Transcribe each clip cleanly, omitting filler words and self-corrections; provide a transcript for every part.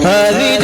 हरी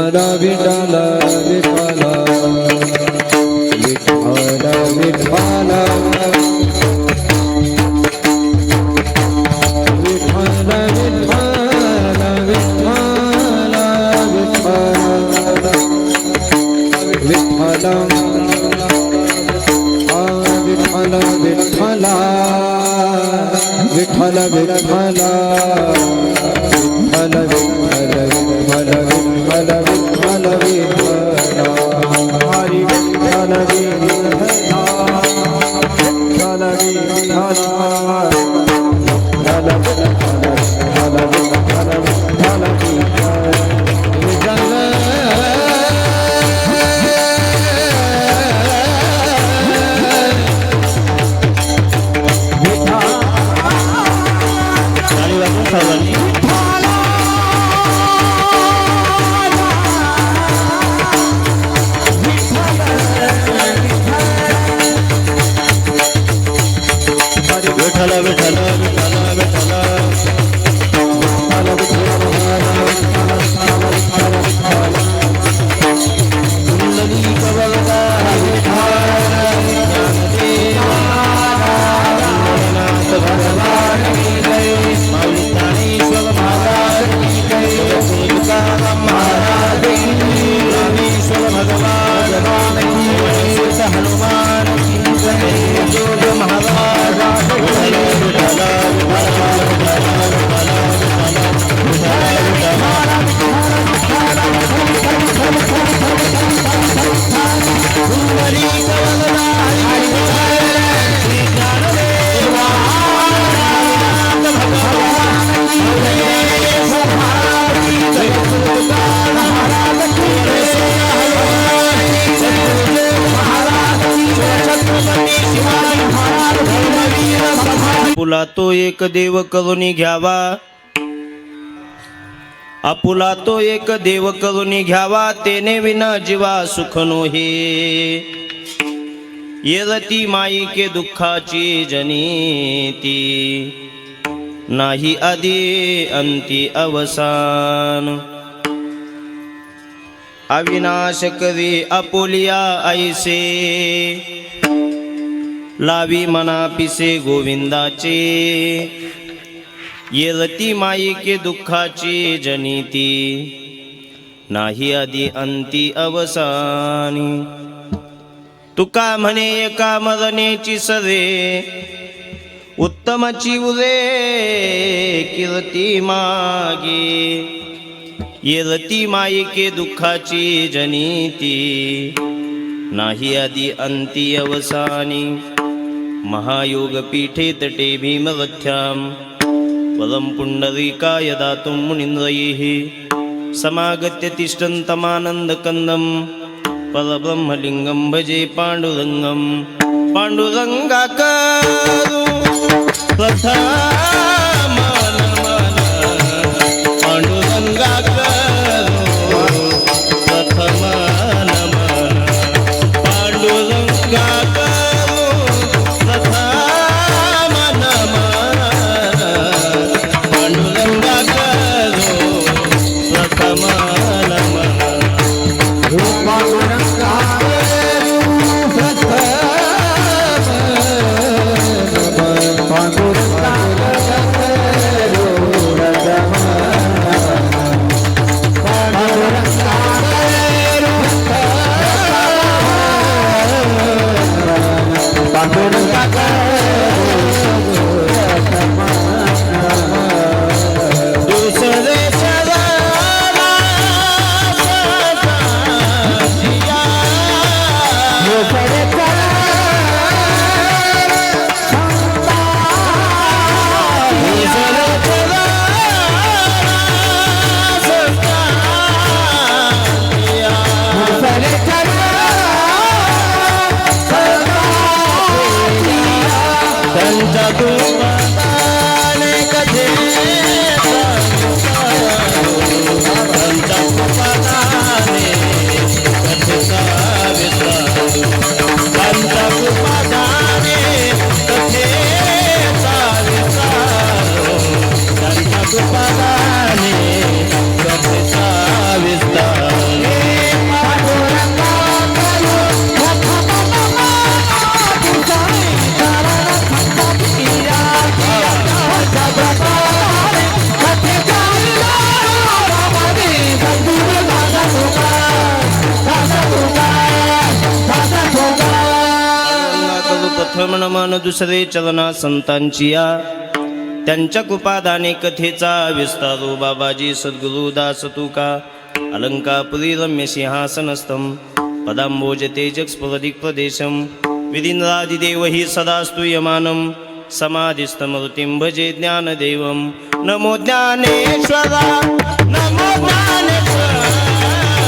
विठ्ठल विठ्ठल विठ्ठल विठ्ठल विठ्ठल विठ्ठल विठ्ठल आपुला तो एक देव करुणी घ्यावा, आपुला तो एक देव करुणी घ्यावा, तेने विना जीवा सुख नोहे. येरती माई के दुःखाची जनिती, नाही आदी अंती अवसान. अविनाश करी आपुलिया ऐसे, लावी मना पिसे गोविंदाचे. येरती माई के दुःखाची जनिती, नाही आदी अंती अवसानी. तुका म्हणे एका मरणेची सरे, उत्तमची उरे कीर्ती मागे. येरती माई के दुःखाची जनिती, नाही आदी अंती अवसानी. महायोग पीठे तटे भीमवथ्यां, वदं पुंडरीकाय दातुं मुनीन्द्रैः. समागत्य तिष्ठन्तमानन्दकन्दं, परब्रह्मलिङ्गं भजे पाण्डुरङ्गं. पाण्डुरङ्गाकरो प्रथम नमन, पाण्डुरङ्गाकरो प्रथम नमन. पाण्डुरङ्गाकरो सुखमन मन दुसरे चलना संतांची या त्यांच्या कृपादाने कथेचा विस्तारो बाबाजी सद्गुरु दास तुका अलंकापुरी रम्य सिंहासनस्थम पदांबोज तेजक स्फुरदिक प्रदेशम विधिन्द्रादिदेव हि सदा स्तूयमानं समाधिस्थमृतिं भजे ज्ञानदेवं नमो ज्ञानेश्वरा नमो ज्ञानेश्वरा नमो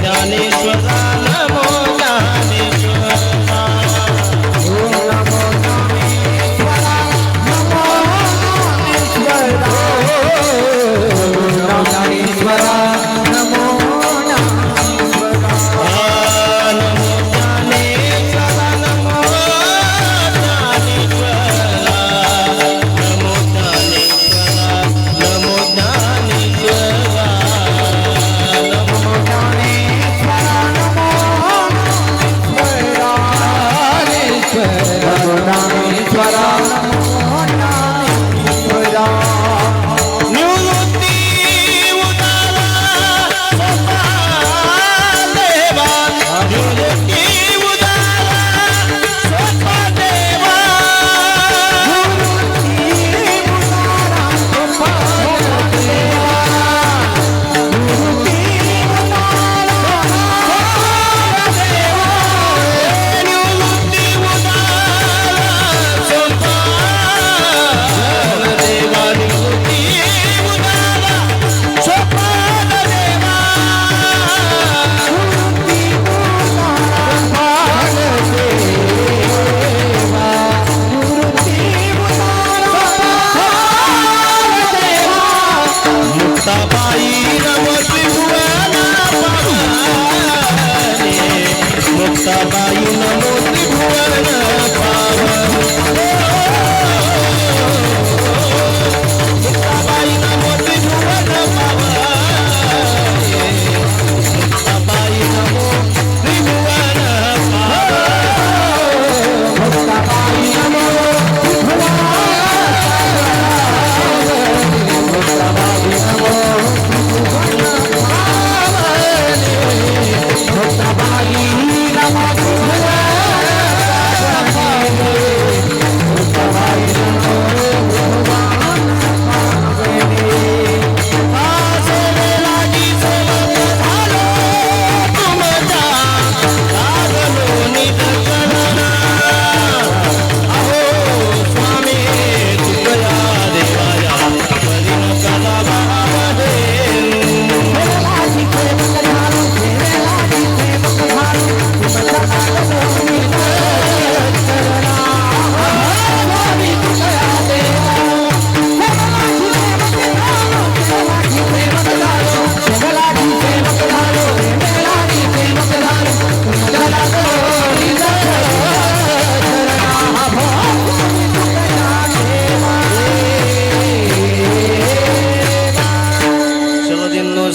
ज्ञानेश्वरा नमो ज्ञानेश्वरा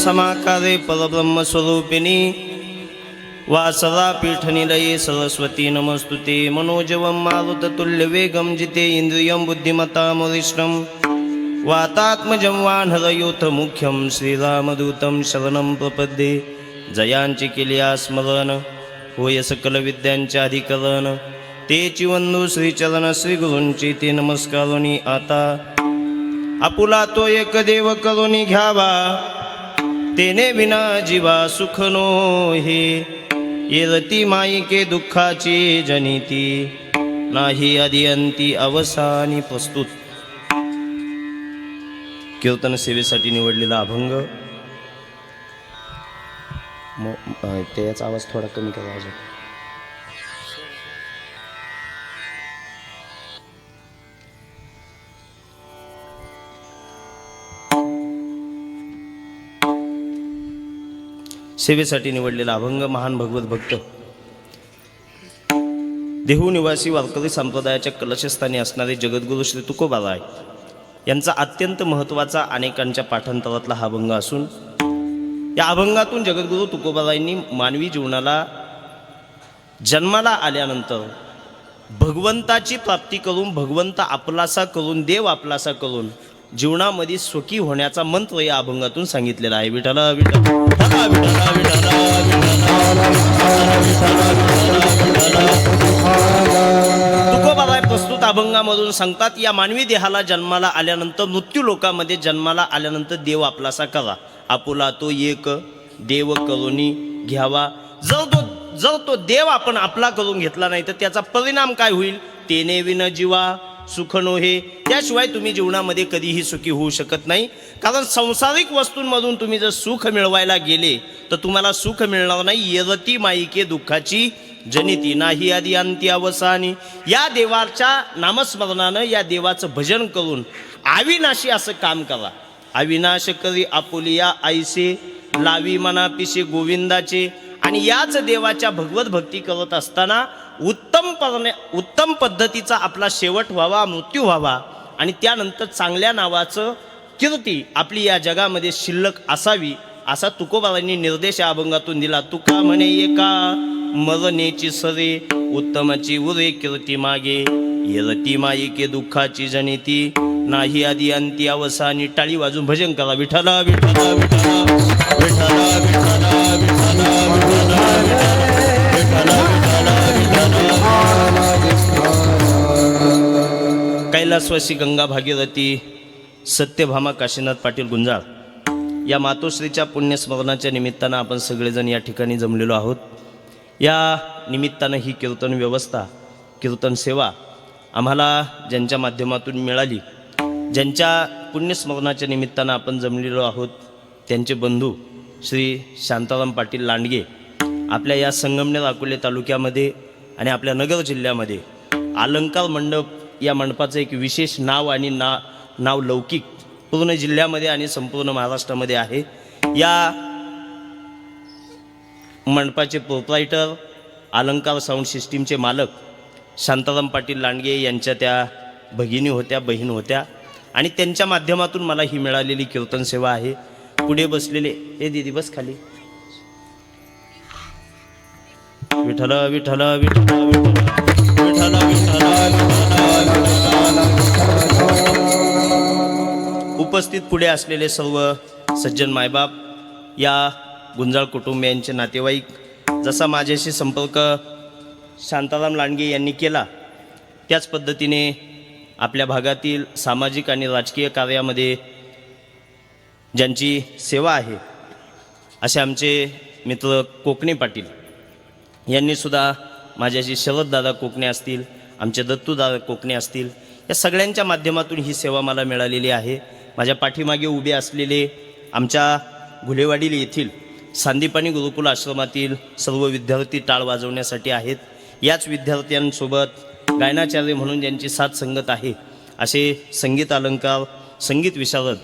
समाकारे परब्रह्मस्वरूपिणी वासरा पीठनिलये सरस्वती नमस्तुते मनोजवं मारुततुल्यवेगं जिते इन्द्रियं बुद्धिमतामरिष्टं वातात्मजं वानरयोथ मुख्यं श्रीरामदूतं शरणं प्रपद्ये जयांची केली स्मरण होय सकल विद्यांचे अधिकरण तेची वंदू श्रीचरण श्रीगुरूंची ते नमस्कारोनी आता आपुला तो एक देव करुणी घ्यावा तेने विना जीवा सुख नो हे येरती माईके दुःखाची जनिती नाही आदिअंती अवसानी प्रस्तुत कीर्तन सेवेसाठी निवडलेला अभंग त्याचा आवाज थोडा कमी करा अजून सेवेसाठी निवडलेला अभंग महान भगवत भक्त देहू निवासी वारकरी संप्रदायाच्या कलशस्थानी असणारे जगद्गुरू श्री तुकोबाराय यांचा अत्यंत महत्त्वाचा अनेकांच्या पाठांतरातला हा अभंग असून या अभंगातून जगद्गुरू तुकोबारायांनी मानवी जीवनाला जन्माला आल्यानंतर भगवंताची प्राप्ती करून भगवंत आपलासा करून देव आपलासा करून जीवनामध्ये सुखी होण्याचा मंत्र या अभंगातून सांगितलेला आहे. विठ्ठला विठ्ठला विठ्ठला विठ्ठला विठ्ठला प्रस्तुत अभंगामधून सांगतात, या मानवी देहाला जन्माला आल्यानंतर मृत्यू लोकामध्ये जन्माला आल्यानंतर देव आपलासा करा, आपुला तो एक देव करुणी घ्यावा. जर तो देव आपण आपला करून घेतला नाही तर त्याचा परिणाम काय होईल? तेने विन जीवा सुख नोहे. त्याशिवाय तुम्ही जीवनामध्ये कधीही सुखी होऊ शकत नाही. कारण सांसारिक वस्तूंमधून तुम्ही जर सुख मिळवायला गेले तर तुम्हाला सुख मिळणार नाही. येरती माईके दुःखाची जनिती नाही आदी अंती अवसानी. या देवाच्या नामस्मरणानं, या देवाचं भजन करून अविनाशी असं काम करा. अविनाश करी आपुलिया आईसे लावी मना पिसे गोविंदाचे. आणि याच देवाच्या भगवत भक्ती करत असताना उत्तम पद्धतीचा आपला शेवट व्हावा, मृत्यू व्हावा आणि त्यानंतर चांगल्या नावाचं कीर्ती आपली या जगामध्ये शिल्लक असावी, असा तुकोबारांनी निर्देश या अभंगातून दिला. तुका म्हणे एका मरणेची सरे उत्तमाची उरे कीर्ती मागे. येरती माईके दुःखाची जनिती नाही आदी अंती अवसानी. टाळी वाजून भजन करा. विठ्ठला विठ्ठला विठ्ठला विठ्ठला विठ्ठला विठ्ठला विठ्ठला. कैलासवासी गंगा भागीरथी सत्यभामा काशीनाथ पाटील गुंजाळ या मातोश्रीच्या पुण्यस्मरणाच्या निमित्तानं आपण सगळेजण या ठिकाणी जमलेलो आहोत. या निमित्तानं ही कीर्तन व्यवस्था, कीर्तन सेवा आम्हाला ज्यांच्या माध्यमातून मिळाली, ज्यांच्या पुण्यस्मरणाच्या निमित्तानं आपण जमलेलो आहोत, त्यांचे बंधू श्री शांताराम पाटील लांडगे आपल्या या संगमनेर अकोले तालुक्यामध्ये आणि आपल्या नगर जिल्ह्यामध्ये अलंकार मंडप या मंडपाचं एक विशेष नाव आणि नाव लौकिक पूर्ण जिल्ह्यामध्ये आणि संपूर्ण महाराष्ट्रामध्ये आहे. या मंडपाचे प्रोप्रायटर, अलंकार साऊंड सिस्टीमचे मालक शांताराम पाटील लांडगे यांच्या त्या भगिनी होत्या, बहीण होत्या आणि त्यांच्या माध्यमातून मला ही मिळालेली कीर्तन सेवा आहे. पुढे बसलेले हे दीदी बस खाली. विठ्ठला विठ्ठला विठ्ठला विठ्ठला उपस्थित पुढे असलेले सर्व सज्जन मायबाप, या गुंजाळ कुटुंबियांचे नातेवाईक, जसा माझ्याशी संपर्क शांताराम लांडगे यांनी केला त्याच पद्धतीने आपल्या भागातील सामाजिक आणि राजकीय कार्यामध्ये ज्यांची सेवा आहे असे आमचे मित्र कोकणे पाटील यांनीसुद्धा माझ्याशी शरददादा कोकणे असतील, आमचे दत्तूदादा कोकणे असतील, या सगळ्यांच्या माध्यमातून ही सेवा मला मिळालेली आहे. माझ्या पाठीमागे उभे असलेले आमच्या घुलेवाडी येथील सांदीपानी गुरुकुल आश्रमातील सर्व विद्यार्थी टाळ वाजवण्यासाठी आहेत. याच विद्यार्थ्यांसोबत गायनाचार्य म्हणून ज्यांची साथ संगत आहे असे संगीत अलंकार, संगीत विशारद,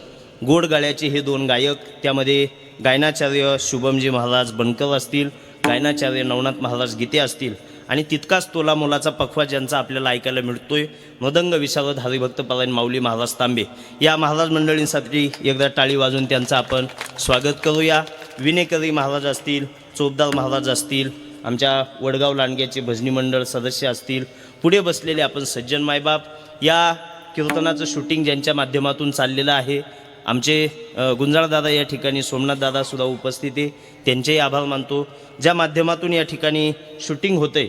गोड गाळ्याचे हे 2 गायक, त्यामध्ये गायनाचार्य शुभमजी महाराज बनकर असतील, गायनाचार्य नवनाथ महाराज गीते असतील आणि तितकाच तोला मोलाचा पखवा ज्यांचा आपल्याला ऐकायला मिळतोय मृदंग विशारद हरिभक्त परायण माऊली महाराज तांबे. या महाराज मंडळींसाठी एकदा टाळी वाजून त्यांचं आपण स्वागत करूया. विनेकरी महाराज असतील, चोपदार महाराज असतील, आमच्या वडगाव लांडग्याचे भजनी मंडळ सदस्य असतील, पुढे बसलेले आपण सज्जन मायबाप, या कीर्तनाचं शूटिंग ज्यांच्या माध्यमातून चाललेलं आहे आमचे गुंजाळदादा या ठिकाणी, सोमनाथदादासुद्धा उपस्थित आहे, त्यांचेही आभार मानतो. ज्या माध्यमातून या ठिकाणी शूटिंग होते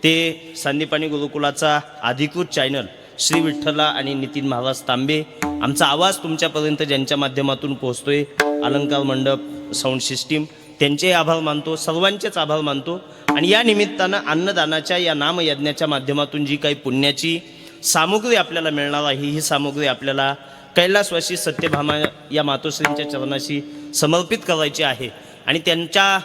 ते सांदीपानी गुरुकुलाचा अधिकृत चॅनल श्री विठ्ठला आणि नितीन महाराज तांबे, आमचा आवाज तुमच्यापर्यंत ज्यांच्या माध्यमातून पोहोचतोय अलंकार मंडप साऊंड सिस्टीम, त्यांचेही आभार मानतो, सर्वांचेच आभार मानतो. आणि या निमित्तानं अन्नदानाच्या या नामयज्ञाच्या माध्यमातून जी काही पुण्याची सामुग्री आपल्याला मिळणार आहे ही सामुग्री आपल्याला कैलासवासी सत्यभामा या मातोश्रींच्या चरणाशी समर्पित करायची आहे आणि त्यांच्या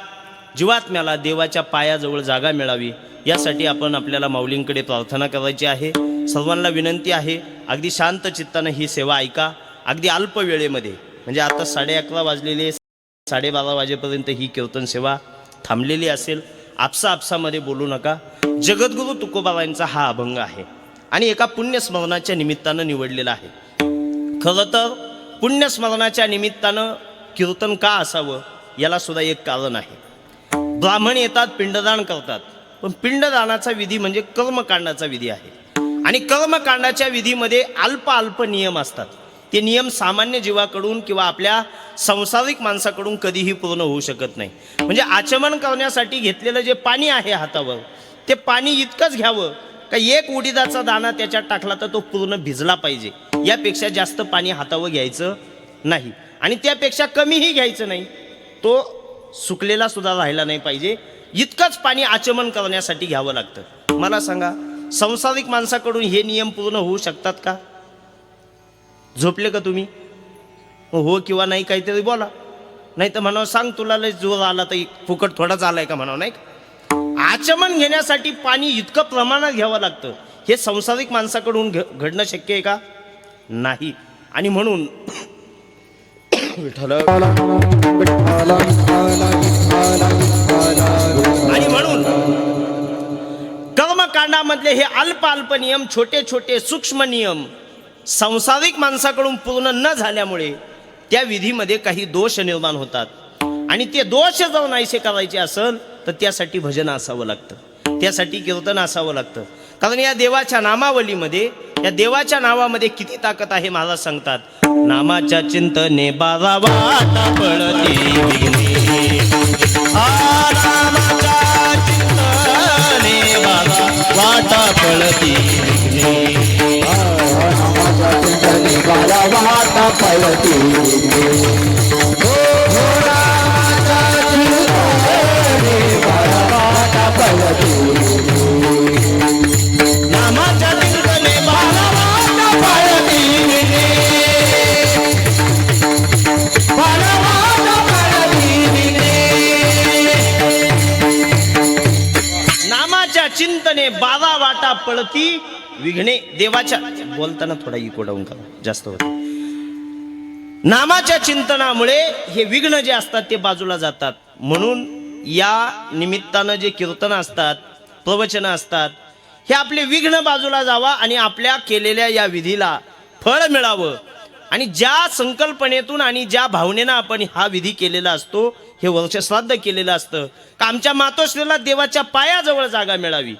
जीवात्म्याला देवाच्या पायाजवळ जागा मिळावी यासाठी आपण आपल्याला माऊलींकडे प्रार्थना करायची आहे. सर्वांना विनंती आहे, अगदी शांत चित्तानं ही सेवा ऐका. अगदी अल्प वेळेमध्ये, म्हणजे आता 11:30 वाजलेले, 12:30 वाजेपर्यंत ही कीर्तन सेवा थांबलेली असेल. आपसामध्ये बोलू नका. जगद्गुरू तुकोबारायांचा हा अभंग आहे आणि एका पुण्यस्मरणाच्या निमित्तानं निवडलेला आहे. खरं तर पुण्यस्मरणाच्या निमित्तानं कीर्तन का असावं याला सुद्धा एक कारण आहे. ब्राह्मण येतात, पिंडदान करतात, पण पिंडदानाचा विधी म्हणजे कर्मकांडाचा विधी आहे आणि कर्मकांडाच्या विधीमध्ये अल्प नियम असतात. ते नियम सामान्य जीवाकडून किंवा आपल्या संसारिक माणसाकडून कधीही पूर्ण होऊ शकत नाही. म्हणजे आचमन करण्यासाठी घेतलेलं जे पाणी आहे हातावर, ते पाणी इतकंच घ्यावं का एक उडीदाचा दाणा त्याच्यात टाकला तर तो पूर्ण भिजला पाहिजे, यापेक्षा जास्त पाणी हातावर घ्यायचं नाही आणि त्यापेक्षा कमीही घ्यायचं नाही, तो सुकलेला सुद्धा राहिला नाही पाहिजे, इतकंच पाणी आचमन करण्यासाठी घ्यावं लागतं. मला सांगा संसारिक माणसाकडून हे नियम पूर्ण होऊ शकतात का? झोपले का तुम्ही? हो किंवा नाही काहीतरी बोला, नाही तर म्हणावं सांग तुला लय जोर आला तर फुकट थोडाच आलाय का म्हणावं, नाही का? आचमन घेण्यासाठी पाणी इतकं प्रमाणात घ्यावं लागतं, हे संसारिक माणसाकडून घडणं शक्य आहे का? नाही. आणि म्हणून विठ्ठल विठ्ठल आणि म्हणून कर्मकांडामधले हे अल्प अल्प नियम, छोटे छोटे सूक्ष्म नियम संसारिक माणसाकडून पूर्ण न झाल्यामुळे त्या विधीमध्ये काही दोष निर्माण होतात आणि ते दोष जर नाहीसे करायचे असेल तर त्यासाठी भजन असावं लागतं, त्यासाठी कीर्तन असावं लागतं. कारण या देवाच्या नामावलीमध्ये, या देवाच्या नावामध्ये किती ताकद आहे महाराज सांगतात. नामाच्या चिंतने बारा वाटा पळती विघ्ने, नामाच्या चिंतने बारा वाटा पळती विघ्ने, नामाच्या चिंतने बारा वाटा पळती नामाच्या चिंतने बारा वाटा पळती विघ्ने, बारा वाटा पळती विघ्ने. नामाच्या चिंतने बारा वाटा पळती विघ्ने. देवाच्या बोलताना थोडा इको डाऊन करा, जास्त होत. नामाच्या चिंतनामुळे हे विघ्न जे असतात ते बाजूला जातात. म्हणून या निमित्तानं जे कीर्तन असतात, प्रवचन असतात, हे आपले विघ्न बाजूला जावा आणि आपल्या केलेल्या या विधीला फळ मिळावं. आणि ज्या संकल्पनेतून आणि ज्या भावनेनं आपण हा विधी केलेला असतो, हे वर्षश्राद्ध केलेलं असतं, का आमच्या मातोश्रीला देवाच्या पायाजवळ जागा मिळावी,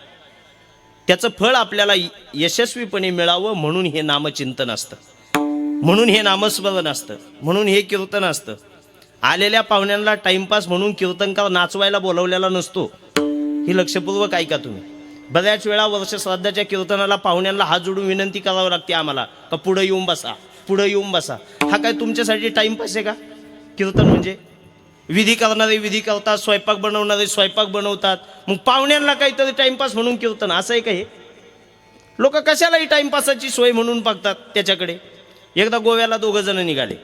त्याचं फळ आपल्याला यशस्वीपणे मिळावं, म्हणून हे नामचिंतन असतं, म्हणून हे नामस्मरण असतं, म्हणून हे कीर्तन असतं. आलेल्या पाहुण्यांना टाइमपास म्हणून कीर्तनकार नाचवायला बोलवलेला नसतो, ही लक्षपूर्वक ऐका तुम्ही. बऱ्याच वेळा वर्षश्राद्धाच्या कीर्तनाला पाहुण्यांना हात जोडून विनंती करावी लागते आम्हाला, का पुढं येऊन बसा, पुढं येऊन बसा. हा काय तुमच्यासाठी टाइमपास आहे का? कीर्तन म्हणजे विधी करणारे विधी करतात, स्वयंपाक बनवणारे स्वयंपाक बनवतात, मग पाहुण्यांना काहीतरी टाइमपास म्हणून कीर्तन, असं आहे का? हे लोक कशालाही टाइमपासाची सोय म्हणून बघतात त्याच्याकडे. एकदा गोव्याला दोघं जण निघाले,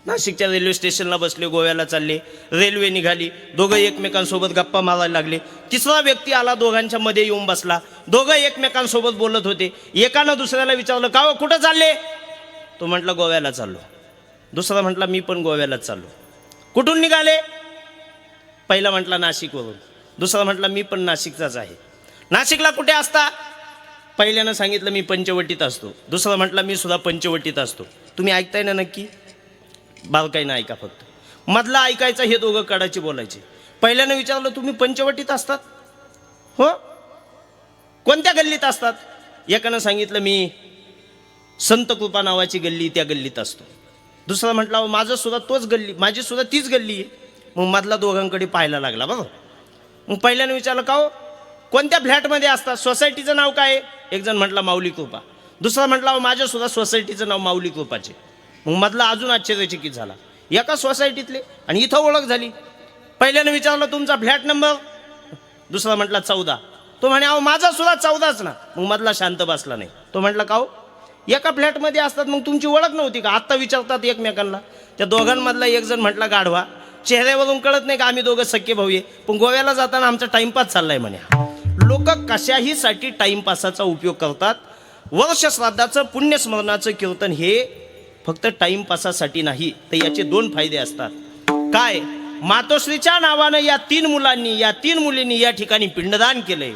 नाशिकच्या रेल्वे स्टेशनला बसले, गोव्याला चालले, रेल्वे निघाली, दोघं एकमेकांसोबत गप्पा मारायला लागले. तिसरा व्यक्ती आला, दोघांच्या मध्ये येऊन बसला. दोघं एकमेकांसोबत बोलत होते. एकानं दुसऱ्याला विचारलं, का कुठं चालले? तो म्हटला गोव्याला चाललो. दुसरा म्हटला मी पण गोव्यालाच चाललो. कुठून निघाले? पहिला म्हटला नाशिकवरून. दुसरा म्हटला मी पण नाशिकचाच आहे. नाशिकला कुठे असता? पहिल्यानं सांगितलं मी पंचवटीत असतो. दुसरा म्हटला मी सुद्धा पंचवटीत असतो. तुम्ही ऐकताय ना नक्की? बारकाईनं ऐका फक्त, मधला ऐकायचा. हे दोघं कडाचे बोलायचे. पहिल्यानं विचारलं तुम्ही पंचवटीत असतात? हो. कोणत्या गल्लीत असतात? एकानं सांगितलं मी संत कृपा नावाची गल्ली, त्या गल्लीत असतो. दुसरा म्हटला माझं सुद्धा तोच गल्ली, माझी सुद्धा तीच गल्ली आहे. मग मधला दोघांकडे पाहायला लागला बघा. मग पहिल्यानं विचारलं का हो कोणत्या फ्लॅटमध्ये असतात, सोसायटीचं नाव काय? एक जण म्हटला माऊली कृपा. दुसरा म्हटला माझ्या सुद्धा सोसायटीचं नाव माऊली कृपाचे. मग मधला अजून आश्चर्यचकित झाला, एका सोसायटीतले आणि इथं ओळख झाली. पहिल्यानं विचारलं तुमचा फ्लॅट नंबर? दुसरा म्हटला 14. तो म्हणे अहो माझा सुद्धा 14च ना. मग मधला शांत बसला नाही. तो म्हटला का हो एका फ्लॅटमध्ये असतात मग तुमची ओळख नव्हती का? आत्ता विचारतात एकमेकांना. त्या दोघांमधला एक जण म्हटला गाढवा, चेहऱ्यावरून कळत नाही का आम्ही दोघं सख्खे भाऊ आहे, पण गोव्याला जाताना आमचा टाइमपास चाललाय म्हणे. लोक कशाहीसाठी टाइमपासाचा उपयोग करतात. वर्षश्राद्धाचं पुण्यस्मरणाचं कीर्तन हे फक्त टाइमपासासाठी नाही, तर याचे 2 फायदे असतात. काय? मातोश्रीच्या नावानं या 3 मुलांनी, या 3 मुलींनी या ठिकाणी पिंडदान केलंय,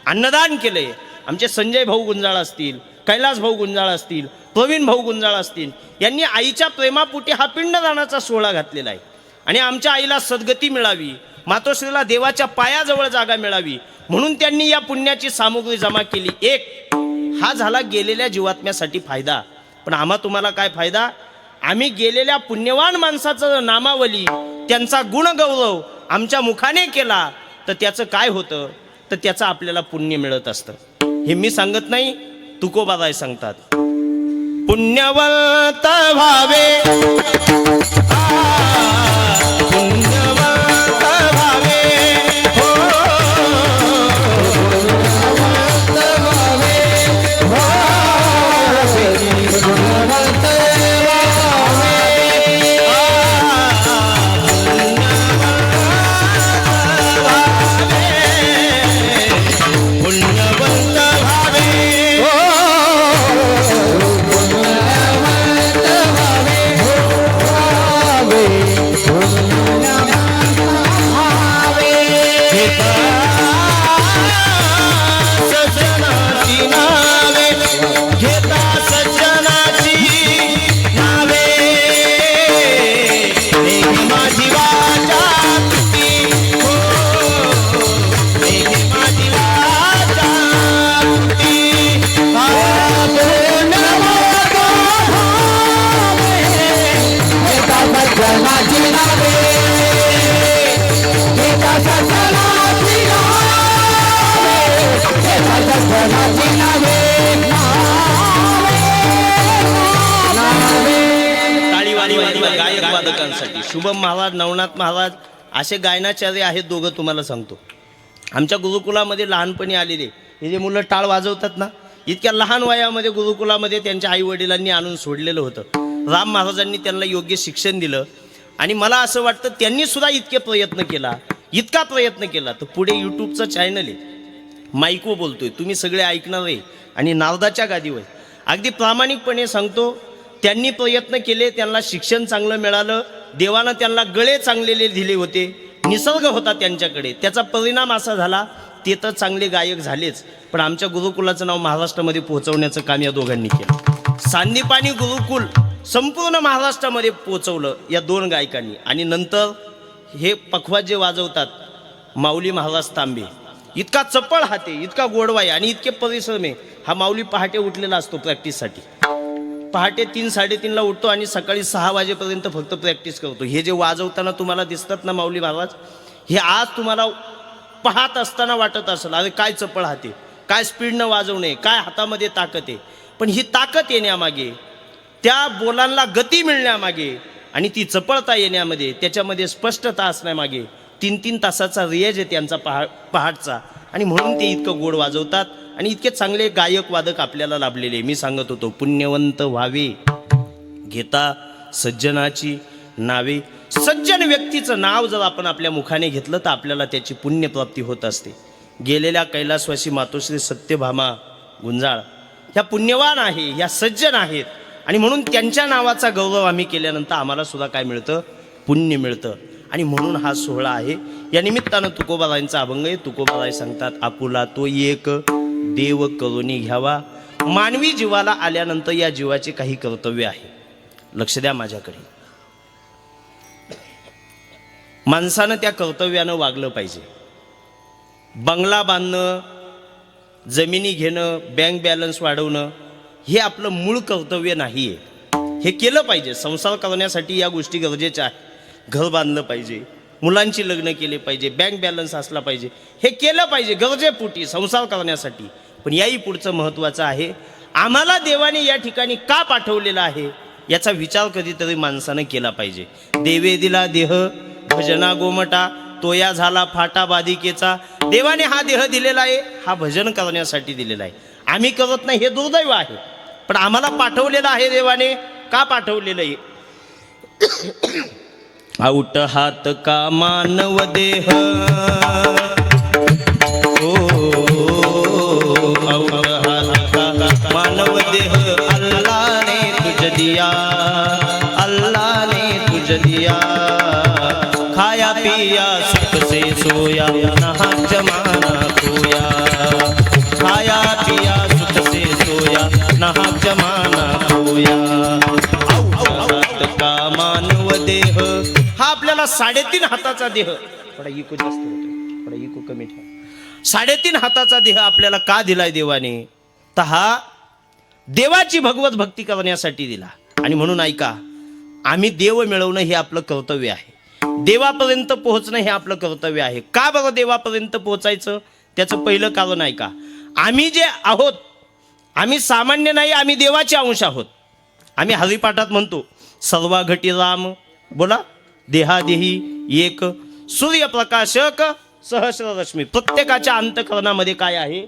अन्नदान केलंय. आमचे संजय भाऊ गुंजाळ असतील, कैलास भाऊ गुंजाळ असतील, प्रवीण भाऊ गुंजाळ असतील, यांनी आईच्या प्रेमापोटी हा पिंडदानाचा सोहळा घातलेला आहे. आणि आमच्या आईला सद्गती मिळावी, मातोश्रीला देवाच्या पायाजवळ जागा मिळावी म्हणून त्यांनी या पुण्याची सामुग्री जमा केली. एक हा झाला गेलेल्या जीवात्म्यासाठी फायदा. पण आम्हा तुम्हाला काय फायदा? आम्ही गेलेल्या पुण्यवान माणसाचं नामावली, त्यांचा गुणगौरव आमच्या मुखाने केला तर त्याचं काय होतं? तर त्याचं आपल्याला पुण्य मिळत असतं. हे मी सांगत नाही, तुकोबाराय सांगतात. पुण्यवंत व्हावे, पुण्यवंत व्हावे, हो गुणवंत व्हावे, गुणवंत पुण्यवंत व्हावे, सज्जनाची नावे घेता, सज्जनाची नावे नेही माझी वाचा तुटी, हो नेही माझी वाचा तुटी. सज्जनाची नावे, घेता सज्जनाची नावे, घेता सज्जनाची नावे, टाळी वाजवा गायक वादकांसाठी. शुभम महाराज, नवनाथ महाराज असे गायनाचार्य आहेत दोघं. तुम्हाला सांगतो, आमच्या गुरुकुलामध्ये लहानपणी आलेले हे जे मुलं टाळ वाजवतात ना, इतक्या लहान वयामध्ये गुरुकुलामध्ये त्यांच्या आई वडिलांनी आणून सोडलेलं होतं. राम महाराजांनी त्यांना योग्य शिक्षण दिलं. आणि मला असं वाटतं त्यांनी सुद्धा इतका प्रयत्न केला तर पुढे यूट्यूबचं चॅनल आहे, माईको बोलतोय, तुम्ही सगळे ऐकणार आहे. आणि नारदाच्या गादीवर अगदी प्रामाणिकपणे सांगतो, त्यांनी प्रयत्न केले, त्यांना शिक्षण चांगलं मिळालं, देवानं त्यांना गळे चांगलेले दिले होते, निसर्ग होता त्यांच्याकडे. त्याचा परिणाम असा झाला, ते तर चांगले गायक झालेच, पण आमच्या गुरुकुलाचं नाव महाराष्ट्रामध्ये पोहोचवण्याचं काम या दोघांनी केलं. सांदीपानी गुरुकुल संपूर्ण महाराष्ट्रामध्ये पोहोचवलं या दोन गायकांनी. आणि नंतर हे पखवाज जे वाजवतात, माऊली महाराज तांबे, इतका चपळ हाते, इतका गोडवाय आणि इतके परिश्रम आहे. हा माऊली पहाटे उठलेला असतो प्रॅक्टिससाठी. पहाटे 3-3:30ला उठतो आणि सकाळी 6 वाजेपर्यंत फक्त प्रॅक्टिस करतो. हे जे वाजवताना तुम्हाला दिसतात ना माऊली महाराज, हे आज तुम्हाला पाहत असताना वाटत असेल, अरे काय चपळ हाते, काय स्पीडनं वाजवणे, काय हातामध्ये ताकद आहे. पण ही ताकद येण्यामागे, त्या बोलांना गती मिळण्यामागे आणि ती चपळता येण्यामध्ये, त्याच्यामध्ये स्पष्टता असण्यामागे 3-3 तासाचा रियाज आहे त्यांचा पहाटचा. आणि म्हणून ते इतकं गोड वाजवतात आणि इतके चांगले गायक वादक आपल्याला लाभलेले. मी सांगत होतो, पुण्यवंत व्हावे, घेता सज्जनाची नावे. सज्जन व्यक्तीचं नाव जर आपण आपल्या मुखाने घेतलं तर आपल्याला त्याची पुण्यप्राप्ती होत असते. गेलेल्या कैलासवासी मातोश्री सत्यभामा गुंजाळ ह्या पुण्यवान आहे, ह्या सज्जन आहेत. आणि म्हणून त्यांच्या नावाचा गौरव आम्ही केल्यानंतर आम्हाला सुद्धा काय मिळतं, पुण्य मिळतं. आणि म्हणून हा सोहळा आहे. या निमित्तानं तुकोबारायांचा अभंग आहे. तुकोबाराय सांगतात, आपुला तो एक देव करुणी घ्यावा. मानवी जीवाला आल्यानंतर या जीवाचे काही कर्तव्य आहे. लक्ष द्या माझ्याकडे. माणसानं त्या कर्तव्यानं वागलं पाहिजे. बंगला बांधणं, जमिनी घेणं, बँक बॅलन्स वाढवणं हे आपलं मूळ कर्तव्य नाही आहे. हे केलं पाहिजे. संसार करण्यासाठी या गोष्टी गरजेच्या आहेत. घर बांधलं पाहिजे, मुलांची लग्न केले पाहिजे, बँक बॅलन्स असला पाहिजे, हे केलं पाहिजे गरजेपोटी संसार करण्यासाठी. पण याही पुढचं महत्त्वाचं आहे, आम्हाला देवाने या ठिकाणी का पाठवलेलं आहे याचा विचार कधीतरी माणसानं केला पाहिजे. देवे दिला देह भजना गोमटा, तोया झाला फाटा बाधिकेचा. देवाने हा देह दिलेला आहे, हा भजन करण्यासाठी दिलेला आहे. आम्ही करत नाही हे दुर्दैव आहे, पण आम्हाला पाठवलेलं आहे देवाने. का पाठवलेलं आहे? आउट हात का मानव देह, ओ आउट हात का मानव देह, अल्लाह ने तुझ दिया, अल्लाह ने तुझ दिया. खाया पिया सुख से सोया, नहा जमाना खोया. खाया पिया सुख से सोया, नहा जमाना खोया. आउट का मानव देह, हा आपल्याला 3.5 हाताचा देह, थोडा इको जास्त होतो, थोडा इको कमी ठेवा. 3.5 हाताचा देह आपल्याला का दिलाय देवाने? तर हा देवाची भगवत भक्ती करण्यासाठी दिला. आणि म्हणून ऐका, आम्ही देव मिळवणं हे आपलं कर्तव्य आहे. देवापर्यंत पोहोचणं हे आपलं कर्तव्य आहे. का बरं देवापर्यंत पोहोचायचं? त्याचं पहिलं कारण ऐका. आम्ही जे आहोत, आम्ही सामान्य नाही, आम्ही देवाचे अंश आहोत. आम्ही हरिपाठात म्हणतो सर्वा घटी राम, बोला देहादेही एक, सूर्यप्रकाशक सहस्र रश्मी. प्रत्येकाच्या अंतःकरणामध्ये काय आहे?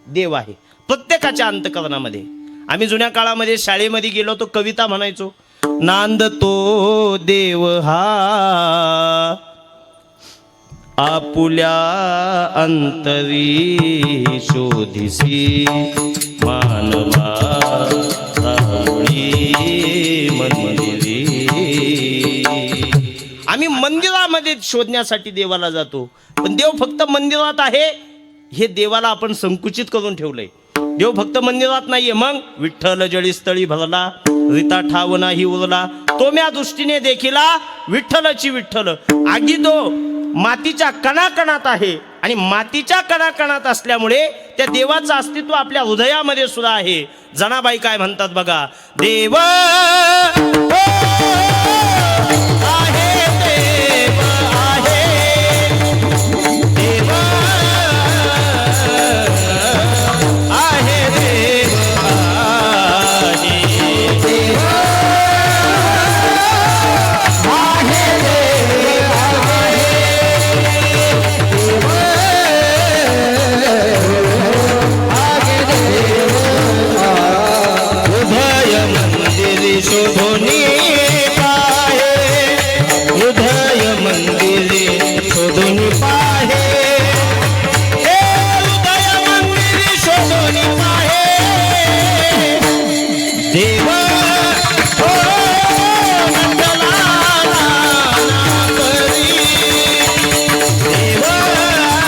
देव आहे. प्रत्येकाच्या अंतःकरणामध्ये. आम्ही जुन्या काळामध्ये शाळेमध्ये गेलो तो कविता म्हणायचो, नांदतो देव हा आपुल्या अंतरी शोधिसी, मानवा राहुळी मंदिरी. आम्ही मंदिरामध्ये शोधण्यासाठी देवाला जातो, पण देव फक्त मंदिरात आहे हे देवाला आपण संकुचित करून ठेवलंय. देव फक्त मंदिरात नाहीये. मग विठ्ठल जळीस्थळी भरला, रीता ठाव नाही उरला, तो म्या दृष्टीने देखिला विठ्ठलची विठ्ठल. आगी तो मातीच्या कणाकणात आहे, आणि मातीच्या कणाकणात असल्यामुळे त्या देवाचं अस्तित्व आपल्या हृदयामध्ये सुद्धा आहे. जनाबाई काय म्हणतात बघा, देव आहे, देव आहे, देव आहे, देव आहे, देव शोधोनी पाहे, हृदय मंदिरे शोधोनी पाहे, हे हृदय मंदिरे शोधोनी पाहे, देव हो मंडला नापरी, देव मंडला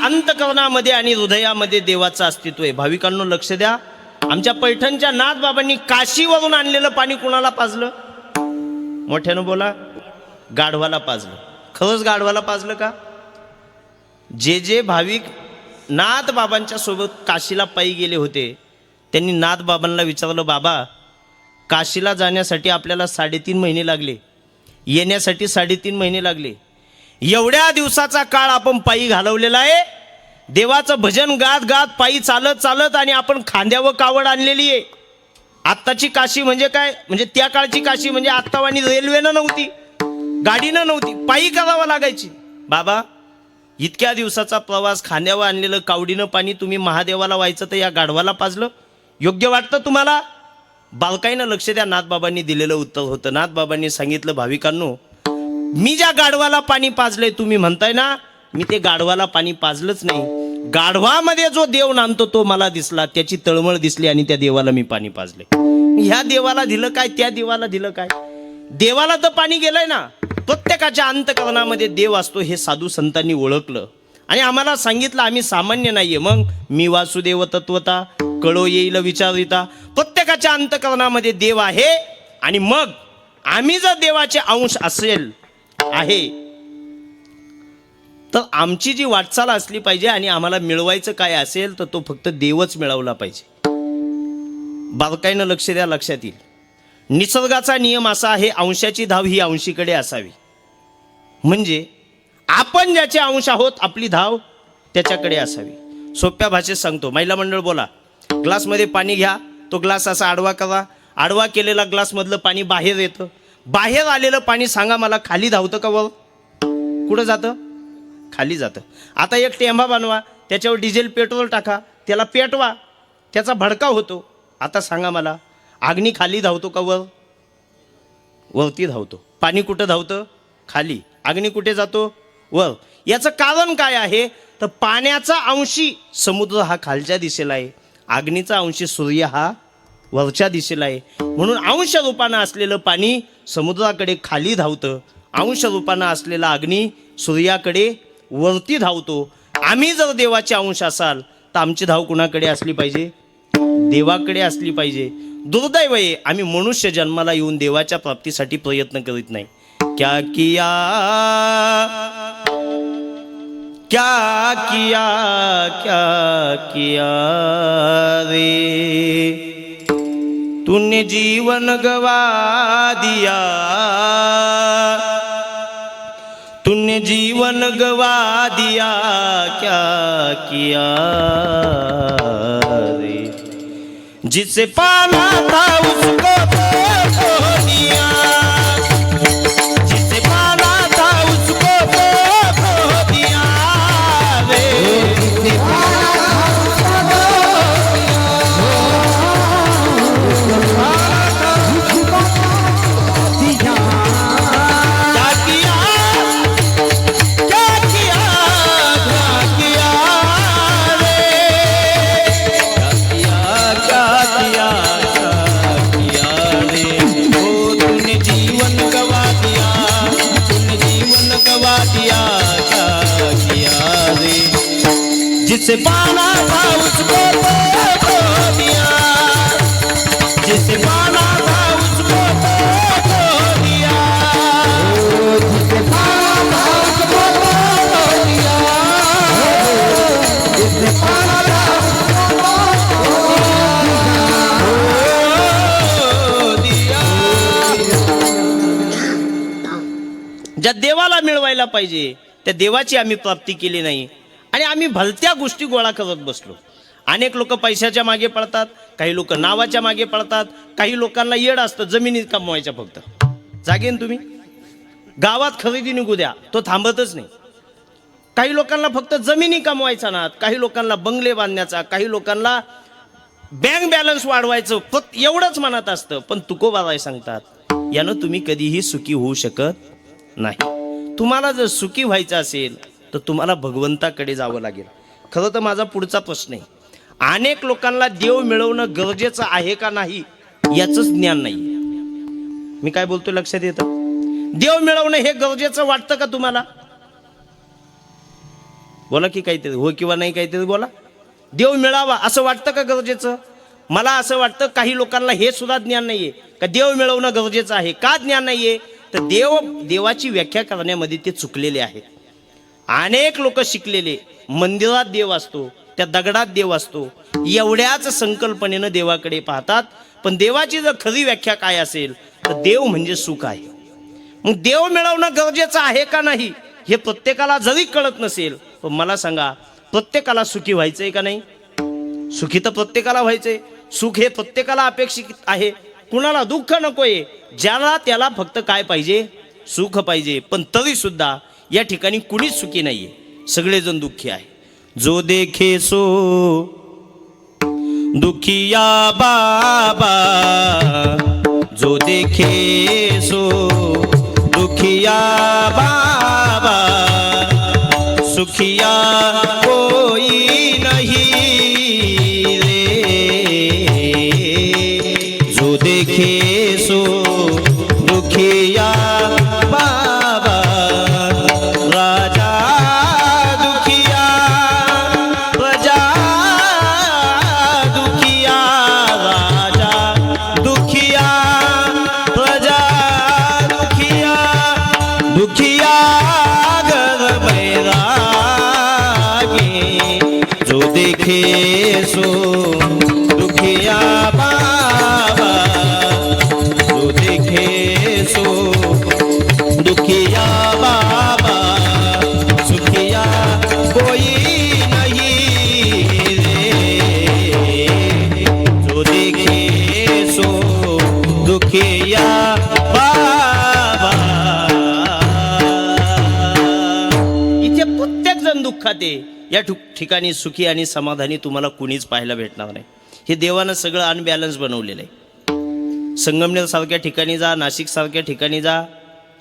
अंतःकरणामध्ये आणि हृदयामध्ये देवाचं अस्तित्व आहे. भाविकांनो लक्ष द्या, आमच्या पैठणच्या नाथबाबांनी काशीवरून आणलेलं पाणी कुणाला पाजलं? मोठ्यानं बोला. गाढवाला पाजलं. खरंच गाढवाला पाजलं का? जे जे भाविक नाथबाबांच्या सोबत काशीला पायी गेले होते त्यांनी नाथबाबांना विचारलं, बाबा काशीला जाण्यासाठी आपल्याला 3.5 महिने लागले, येण्यासाठी 3.5 महिने लागले, एवढ्या दिवसाचा काळ आपण पायी घालवलेला आहे, देवाचं भजन गात गात पायी चालत चालत, आणि आपण खांद्यावर कावड आणलेली आहे. आत्ताची काशी म्हणजे काय? म्हणजे त्या काळची काशी म्हणजे आत्तावानी रेल्वेनं नव्हती, गाडीनं नव्हती, पायी करावं लागायची. बाबा इतक्या दिवसाचा प्रवास, खांद्यावर आणलेलं कावडीनं पाणी तुम्ही महादेवाला व्हायचं तर या गाढवाला पाजलं? योग्य वाटतं तुम्हाला? बालकाईनं लक्ष द्या. नाथबाबांनी दिलेलं उत्तर होतं. नाथबाबांनी सांगितलं, भाविकांनो मी ज्या गाढवाला पाणी पाजलंय तुम्ही म्हणताय ना, मी ते गाढवाला पाणी पाजलंच नाही. गाढवामध्ये जो देव नांदतो तो मला दिसला, त्याची तळमळ दिसली, आणि त्या देवाला मी पाणी पाजले. ह्या देवाला दिलं काय, त्या देवाला दिलं काय? देवाला तर पाणी गेलंय ना. प्रत्येकाच्या अंतःकरणामध्ये देव असतो हे साधू संतांनी ओळखलं आणि आम्हाला सांगितलं. आम्ही सामान्य नाहीये. मग मी वासुदेव तत्वता कळो येईल विचारिता. प्रत्येकाच्या अंतःकरणामध्ये देव आहे, आणि मग आम्ही जर देवाचे अंश असेल आहे तर आमची जी वाटचाल असली पाहिजे, आणि आम्हाला मिळवायचं काय असेल तर तो फक्त देवच मिळवला पाहिजे. बारकाईनं लक्ष द्या, लक्षात येईल. निसर्गाचा नियम असा आहे, अंशाची धाव ही अंशीकडे असावी. म्हणजे आपण ज्याचे अंश आहोत आपली धाव त्याच्याकडे असावी. सोप्या भाषेत सांगतो, महिला मंडळ बोला. ग्लासमध्ये पाणी घ्या, तो ग्लास असा आडवा करा, आडवा केलेला ग्लासमधलं पाणी बाहेर येतं. बाहेर आलेलं पाणी सांगा मला खाली धावतं का वर? कुठं जातं? खाली जातं. आता एक टेंबा बनवा, त्याच्यावर डिझेल पेट्रोल टाका, त्याला पेटवा, त्याचा भडका होतो. आता सांगा मला, अग्नी खाली धावतो का वर? वरती धावतो. पाणी कुठं धावतं? खाली. अग्नी कुठे जातो? वर. याचं कारण काय आहे? तर पाण्याचा अंशी समुद्र हा खालच्या दिशेला आहे, अग्नीचा अंशी सूर्य हा वरच्या दिशेला आहे. म्हणून अंश रूपानं असलेलं पाणी समुद्राकडे खाली धावतं, अंश रूपानं असलेला अग्नी सूर्याकडे वरती धावतो. आम्ही जर देवाचे अंश असाल तर आमची धाव कुणाकडे असली पाहिजे? देवाकडे असली पाहिजे. दुर्दैव आहे आम्ही मनुष्य जन्माला येऊन देवाच्या प्राप्तीसाठी प्रयत्न करीत नाही. क्या किया क्या किया क्या किया रे तूने जीवन गवा दिया, तूने जीवन गवा दिया क्या किया रे जिसे पाना था उसको खो दिया, जिसे पाना था उसको खो दिया रे जिसे पाना था उसको जिसे पाना था उसको खो दिया, जिसे पाना था उसको खो दिया, जिसे पाना था उसको खो दिया, जिसे पाना था उसको खो दिया. ज्या देवाला मिळवायला पाहिजे त्या देवाची आम्ही प्राप्ती केली नाही आणि आम्ही भलत्या गोष्टी गोळा करत बसलो. अनेक लोक पैशाच्या मागे पळतात, काही लोक नावाच्या मागे पळतात, काही लोकांना येड असतं जमिनी कमवायच्या. फक्त जागेन तुम्ही गावात खरेदी निघू द्या तो थांबतच नाही. काही लोकांना फक्त जमिनी कमवायचा ना, काही लोकांना बंगले बांधण्याचा, काही लोकांना बँक बॅलन्स वाढवायचं फक्त एवढंच मनात असतं. पण तुकोबाराय सांगतात यानं तुम्ही कधीही सुखी होऊ शकत नाही. तुम्हाला जर सुखी व्हायचं असेल तर तुम्हाला भगवंताकडे जावं लागेल. खरं तर माझा पुढचा प्रश्न आहे, अनेक लोकांना देव मिळवणं गरजेचं आहे का नाही याचंच ज्ञान नाही. मी काय बोलतोय लक्षात येतं? देव मिळवणं हे गरजेचं वाटतं का तुम्हाला? बोला की काहीतरी हो किंवा नाही काहीतरी बोला. देव मिळावा असं वाटतं का गरजेचं? मला असं वाटतं काही लोकांना हे सुद्धा ज्ञान नाहीये का देव मिळवणं गरजेचं आहे. का ज्ञान नाहीये तर देवाची व्याख्या करण्यामध्ये ते चुकलेले आहेत. अनेक लोक शिकलेले मंदिरात देव असतो, त्या दगडात देव असतो, एवढ्याच संकल्पनेनं देवाकडे पाहतात. पण देवाची जर खरी व्याख्या काय असेल तर देव म्हणजे सुख आहे. मग देव मिळवणं गरजेचं आहे का नाही हे प्रत्येकाला जरी कळत नसेल पण मला सांगा प्रत्येकाला सुखी व्हायचंय का नाही? सुखी तर प्रत्येकाला व्हायचंय. सुख हे प्रत्येकाला अपेक्षित आहे. कुणाला दुःख नकोय, ज्याला त्याला फक्त काय पाहिजे? सुख पाहिजे. पण तरी सुद्धा या ठिकाणी कुणीच सुखी नाहीये, सगळेजण दुःखी आहे. जो देखे सो दुखिया बाबा, जो देखे सो दुखिया बाबा, सुखिया कोई नहीं रे. जो देखे सो दुखिया बाबा, राजा दुखिया प्रजा दुखिया, राजा दुखिया प्रजा दुखिया, दुखिया घर बैरागी. जो देखे सो दुखिया बाबा, जो देखे सो दुखिया बाबा, सुखिया कोई नहीं रे. जो देखे सो दुखिया बाबा. इथे प्रत्येक जण दुःखात आहे. या ठिकाणी सुखी आणि समाधानी तुम्हाला कुणीच पाहायला भेटणार नाही. हे देवानं सगळं अनबॅलन्स बनवलेलं आहे. संगमनेर सारख्या ठिकाणी जा, नाशिक सारख्या ठिकाणी जा,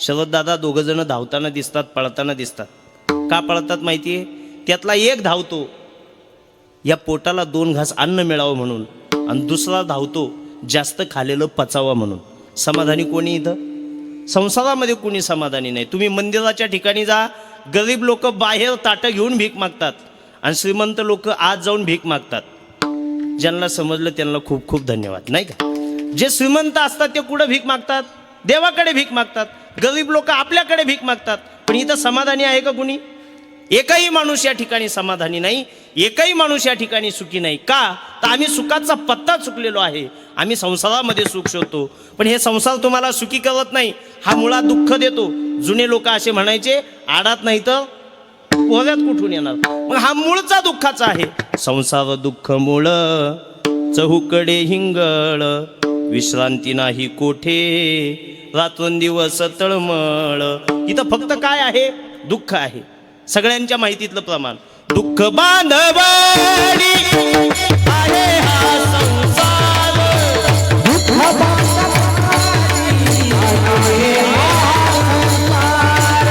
शरददादा दोघं जण धावताना दिसतात, पळताना दिसतात. का पळतात माहिती आहे? त्यातला एक धावतो या पोटाला 2 घास अन्न मिळावं म्हणून, आणि दुसरा धावतो जास्त खालेलं पचावं म्हणून. समाधानी कोणी इथं? संसारामध्ये कोणी समाधानी नाही. तुम्ही मंदिराच्या ठिकाणी जा, गरीब लोक बाहेर ताटं घेऊन भीक मागतात आणि श्रीमंत लोक आज जाऊन भीक मागतात. ज्यांना समजलं त्यांना खूप खूप धन्यवाद, नाही का? जे श्रीमंत असतात ते कुठं भीक मागतात? देवाकडे भीक मागतात. गरीब लोक आपल्याकडे भीक मागतात. पण इथं समाधानी आहे का कुणी? एकही माणूस या ठिकाणी समाधानी नाही, एकही माणूस या ठिकाणी सुखी नाही. का? तर आम्ही सुखाचा पत्ता चुकलेलो आहे. आम्ही संसारामध्ये सुख शोधतो, पण हे संसार तुम्हाला सुखी करत नाही. हा मुळात दुःख देतो. जुने लोक असे म्हणायचे, आडात नाही तर पोहऱ्यात कुठून येणार. मग हा मूळचा दुःखाचा आहे. संसार दुःख मूळ चहूकडे हिंगळ, विश्रांती नाही कोठे, रात्रंदिवस तळमळ. इथं फक्त काय आहे? दुःख आहे. सगळ्यांच्या माहितीतलं प्रमाण. दुःख बांधवाडी आहे हा संसार, दुःख बांधवाडी आहे हा संसार.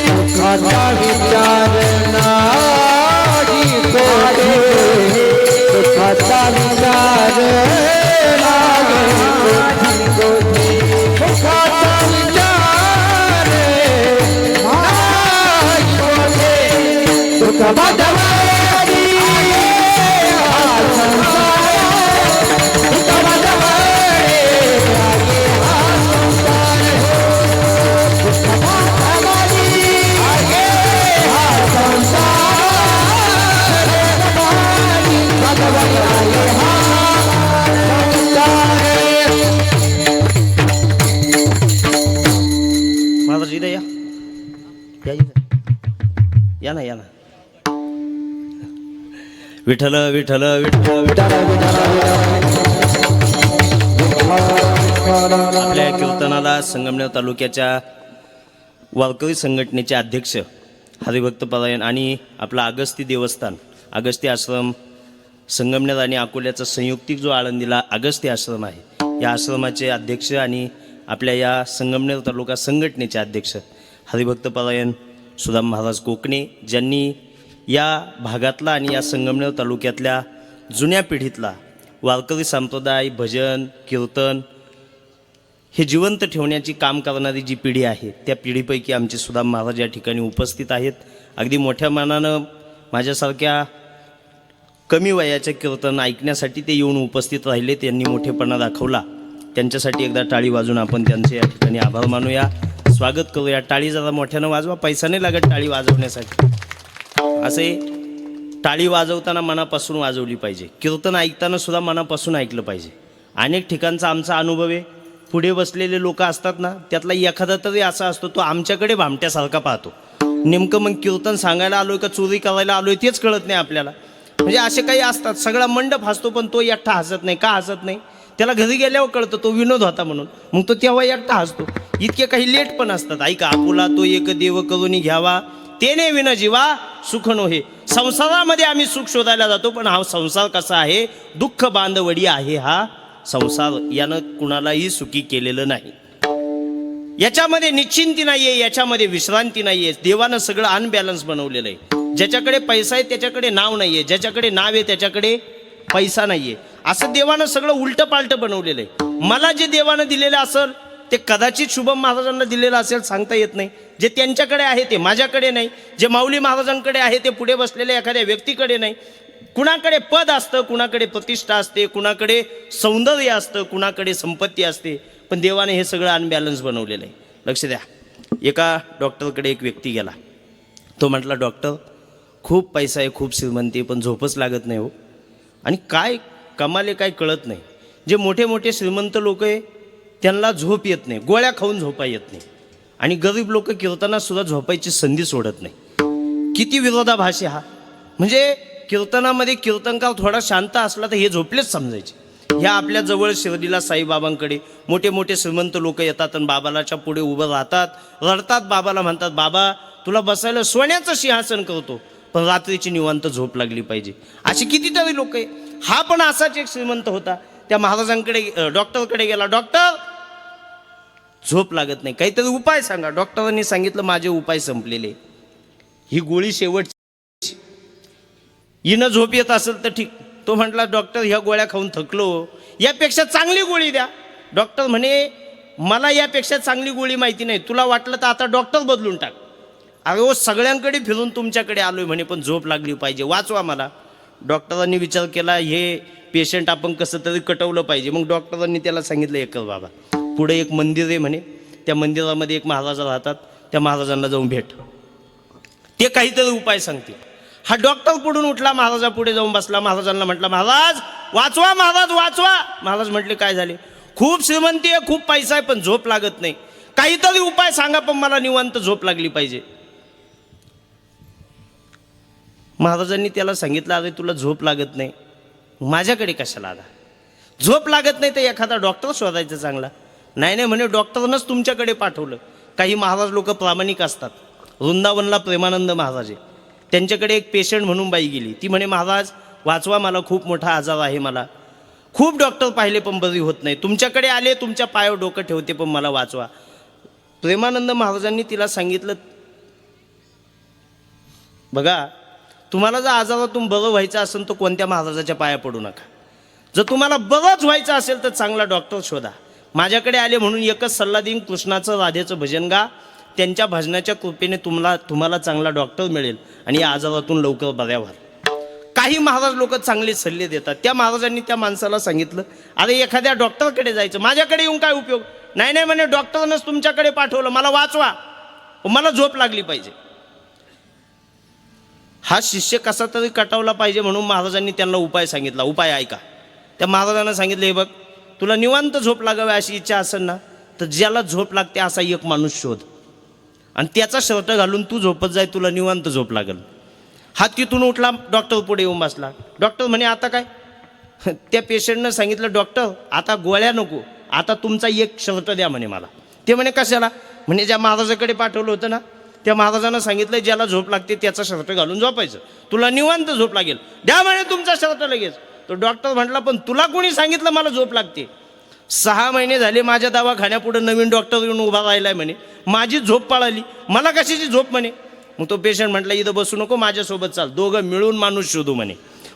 दुःखाचा विचार नाही कोठे, दुःखाचा विचार नाही कोठे, दुःखाचा विचार नाही कोठे. दुःख बांधवाडी आहे हा संसार, दुःख बांधवाडी आहे हा संसार. दुःख बांधवाडी आहे हा संसार, बांधवाडी आहे हा संसार. महाराज इथं या, या इथं. या ना, या ना. विठ्ठल विठ्ठल विठ्ठल विठ्ठल. आपल्या कीर्तनाला संगमनेर तालुक्याच्या वारकरी संघटनेचे अध्यक्ष हरिभक्त परायण आणि आपला अगस्ती देवस्थान, अगस्ती आश्रम, संगमनेर आणि अकोल्याचा संयुक्तिक जो आळंदीला अगस्ती आश्रम आहे, या आश्रमाचे अध्यक्ष आणि आपल्या या संगमनेर तालुका संघटनेचे अध्यक्ष हरिभक्त परायण सुदाम महाराज कोकणे, ज्यांनी या भागातला आणि या संगमनेर तालुक्यातल्या जुन्या पिढीतला वारकरी संप्रदाय, भजन, कीर्तन हे जिवंत ठेवण्याची काम करणारी जी पिढी आहे, त्या पिढीपैकी आमचे सुदाम महाराज या ठिकाणी उपस्थित आहेत. अगदी मोठ्या मानानं माझ्यासारख्या कमी वयाच्या कीर्तन ऐकण्यासाठी ते येऊन उपस्थित राहिले. त्यांनी मोठेपणा दाखवला. त्यांच्यासाठी एकदा टाळी वाजून आपण त्यांचे या ठिकाणी आभार मानूया, स्वागत करूया. टाळी जरा मोठ्यानं वाजवा, पैसा नाही लागत टाळी वाजवण्यासाठी. असे टाळी वाजवताना मनापासून वाजवली पाहिजे. कीर्तन ऐकताना सुद्धा मनापासून ऐकलं पाहिजे. अनेक ठिकाणचा आमचा अनुभव आहे. पुढे बसलेले लोक असतात ना, त्यातला एखादा तरी असा असतो, तो आमच्याकडे भामट्यासारखा पाहतो. नेमकं मग कीर्तन सांगायला आलोय का चोरी करायला आलोय तेच कळत नाही आपल्याला. म्हणजे असे काही असतात. सगळा मंडप हसतो पण तो एकटा हसत नाही. का हसत नाही? त्याला घरी गेल्यावर कळतं तो विनोद होता म्हणून. मग तो तेव्हा एकटा हसतो. इतके काही लेट पण असतात. ऐका, आपुला तो एक देव करून घ्यावा, तेने विन जीवा सुख नोहे. संसारामध्ये आम्ही सुख शोधायला जातो, पण हा संसार कसा आहे? दुःख बांधवडी आहे हा संसार. यानं कुणालाही सुखी केलेलं नाही. याच्यामध्ये निश्चिंती नाहीये, याच्यामध्ये विश्रांती नाहीये. देवानं सगळं अनबॅलन्स बनवलेलं आहे. ज्याच्याकडे पैसा आहे त्याच्याकडे नाव नाहीये, ज्याच्याकडे नाव आहे त्याच्याकडे पैसा नाहीये. असं देवानं सगळं उलटं पालटं बनवलेलं आहे. मला जे देवानं दिलेलं असेल ते कदाचित शुभम महाराजांना दिलेलं असेल, सांगता येत नाही. जे त्यांच्याकडे आहे ते माझ्याकडे नाही. जे माऊली महाराजांकडे आहे ते पुढे बसलेल्या एखाद्या व्यक्तीकडे नाही. कुणाकडे पद असतं, कुणाकडे प्रतिष्ठा असते, कुणाकडे सौंदर्य असतं, कुणाकडे संपत्ती असते. पण देवाने हे सगळं अनबॅलन्स बनवलेलं आहे. लक्ष द्या. एका डॉक्टरकडे एक व्यक्ती गेला. तो म्हटला, डॉक्टर खूप पैसा आहे, खूप श्रीमंती आहे, पण झोपच लागत नाही हो. आणि काय कमाले काय कळत नाही. जे मोठे मोठे श्रीमंत लोक आहे त्यांना झोप येत नाही, गोळ्या खाऊन झोपा येत नाही. आणि गरीब लोक कीर्तनात झोपायची संधी सोडत नाही. किती विरोधाभास आहे हा. म्हणजे कीर्तनामध्ये कीर्तनकार थोडा शांत असला तर हे झोपलेच समजायचे. ह्या आपल्या जवळ शिर्डीला साईबाबांकडे मोठे मोठे श्रीमंत लोक येतात आणि बाबालाच्या पुढे उभं राहतात, रडतात. बाबाला म्हणतात, बाबा तुला बसायला सोन्याचं सिंहासन करतो, पण रात्रीची निवांत झोप लागली पाहिजे. अशी कितीतरी लोक आहे. हा पण असाच एक श्रीमंत होता. त्या महाराजांकडे डॉक्टरकडे गेला. डॉक्टर झोप लागत नाही, काहीतरी उपाय सांगा. डॉक्टरांनी सांगितलं, माझे उपाय संपलेले, ही गोळी शेवटची, हिनं झोप येत असेल तर ठीक. तो म्हटला, डॉक्टर ह्या गोळ्या खाऊन थकलो, यापेक्षा चांगली गोळी द्या. डॉक्टर म्हणे, मला यापेक्षा चांगली गोळी माहिती नाही, तुला वाटलं तर आता डॉक्टर बदलून टाक. अरे ओ, सगळ्यांकडे फिरून तुमच्याकडे आलोय म्हणे, पण झोप लागली पाहिजे, वाचवा मला. डॉक्टरांनी विचार केला हे पेशंट आपण कसं तरी कटवलं पाहिजे. मग डॉक्टरांनी त्याला सांगितलं एक कर बाबा, पुढे एक मंदिर आहे म्हणे, त्या मंदिरामध्ये एक महाराज राहतात, त्या महाराजांना जाऊन भेट, ते काहीतरी उपाय सांगतील. हा डॉक्टर पुढून उठला, महाराजा पुढे जाऊन बसला, महाराजांना म्हटला महाराज वाचवा, महाराज वाचवा. महाराज म्हटले काय झाले? खूप श्रीमंती आहे, खूप पैसा आहे, पण झोप लागत नाही, काहीतरी उपाय सांगा, पण मला निवांत झोप लागली पाहिजे. महाराजांनी त्याला सांगितलं अरे तुला झोप लागत नाही, माझ्याकडे कशाला आला? झोप लागत नाही तर एखादा डॉक्टर शोधायचा चांगला. नाही नाही म्हणे, डॉक्टरनंच तुमच्याकडे पाठवलं. काही महाराज लोक प्रामाणिक असतात. वृंदावनला प्रेमानंद महाराज आहे, त्यांच्याकडे एक पेशंट म्हणून बाई गेली. ती म्हणे महाराज वाचवा, मला खूप मोठा आजार आहे, मला खूप डॉक्टर पाहिले पण बरी होत नाही, तुमच्याकडे आले, तुमच्या पायावर डोकं ठेवते पण मला वाचवा. प्रेमानंद महाराजांनी तिला सांगितलं बघा, तुम्हाला जर आजारातून बरं व्हायचं असेल तर कोणत्या महाराजाच्या पाया पडू नका. जर तुम्हाला बरंच व्हायचं असेल तर चांगला डॉक्टर शोधा. माझ्याकडे आले म्हणून एकच सल्ला देईन, कृष्णाचं राधेचं भजन गा, त्यांच्या भजनाच्या कृपेने तुम्हाला चांगला डॉक्टर मिळेल आणि या आजारातून लवकर बऱ्या व्हाल. काही महाराज लोक चांगले सल्ले देतात. त्या महाराजांनी त्या माणसाला सांगितलं अरे एखाद्या डॉक्टरकडे जायचं, माझ्याकडे येऊन काय उपयोग? नाही नाही म्हणे, डॉक्टरनंच तुमच्याकडे पाठवलं, मला वाचवा, मला झोप लागली पाहिजे. हा शिष्य कसा तरी कटावला पाहिजे म्हणून महाराजांनी त्यांना उपाय सांगितला. उपाय ऐका. त्या महाराजांना सांगितलं हे बघ, तुला निवांत झोप लागावी अशी इच्छा असेल ना तर ज्याला झोप लागते असा एक माणूस शोध आणि त्याचा शर्ट घालून तू झोपत जाय, तुला निवांत झोप लागेल. हा तिथून उठला, डॉक्टर पुढे येऊन बसला. डॉक्टर म्हणे आता काय? त्या पेशंटनं सांगितलं डॉक्टर आता गोळ्या नको, आता तुमचा एक शर्ट द्या म्हणे मला. ते म्हणे कशाला? म्हणे ज्या महाराजाकडे पाठवलं होतं ना त्या महाराजांना सांगितलं ज्याला झोप लागते त्याचा शर्ट घालून झोपायचं, तुला निवांत झोप लागेल, द्या म्हणे तुमचा शर्ट लगेच. तो डॉक्टर म्हटला पण तुला कोणी सांगितलं मला झोप लागते? 6 महिने झाले माझ्या दवाखान्यापुढे नवीन डॉक्टर येऊन उभा राहिलाय म्हणे, माझी झोप पळाली, मला कशाची झोप म्हणे. मग तो पेशंट म्हटला इथं बसू नको, माझ्यासोबत चाल, दोघं मिळून माणूस शोधू म्हणे.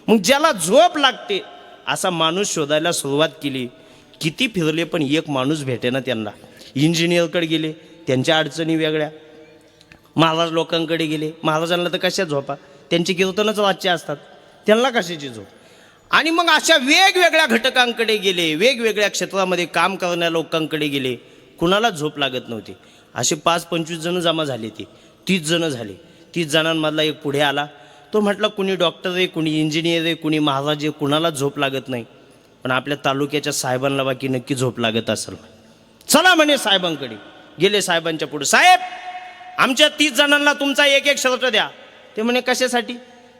मग ज्याला झोप लागते असा माणूस शोधायला सुरुवात केली. किती फिरले पण एक माणूस भेटेना त्यांना. इंजिनियरकडे गेले, त्यांच्या अडचणी वेगळ्या. महाराज लोकांकडे गेले, महाराजांना तर कशा झोपा, त्यांची कीर्तनच वाच्य असतात, त्यांना कशाची झोप. आणि मग अशा वेगवेगळ्या घटकांकडे गेले, वेगवेगळ्या क्षेत्रामध्ये काम करणाऱ्या लोकांकडे गेले, कुणाला झोप लागत नव्हती. असे 5-25 जण जमा झाले, ते 30 जण झाले. 30 जणांमधला एक पुढे आला. तो म्हटला कुणी डॉक्टर आहे, कुणी इंजिनियर आहे, कुणी महाराज आहे, कुणाला झोप लागत नाही, पण आपल्या तालुक्याच्या साहेबांना बाकी नक्की झोप लागत असेल, चला म्हणे साहेबांकडे. गेले साहेबांच्या पुढे, साहेब आमच्या 30 जणांना तुमचा एक शर्ट द्या. ते म्हणे कशासाठी?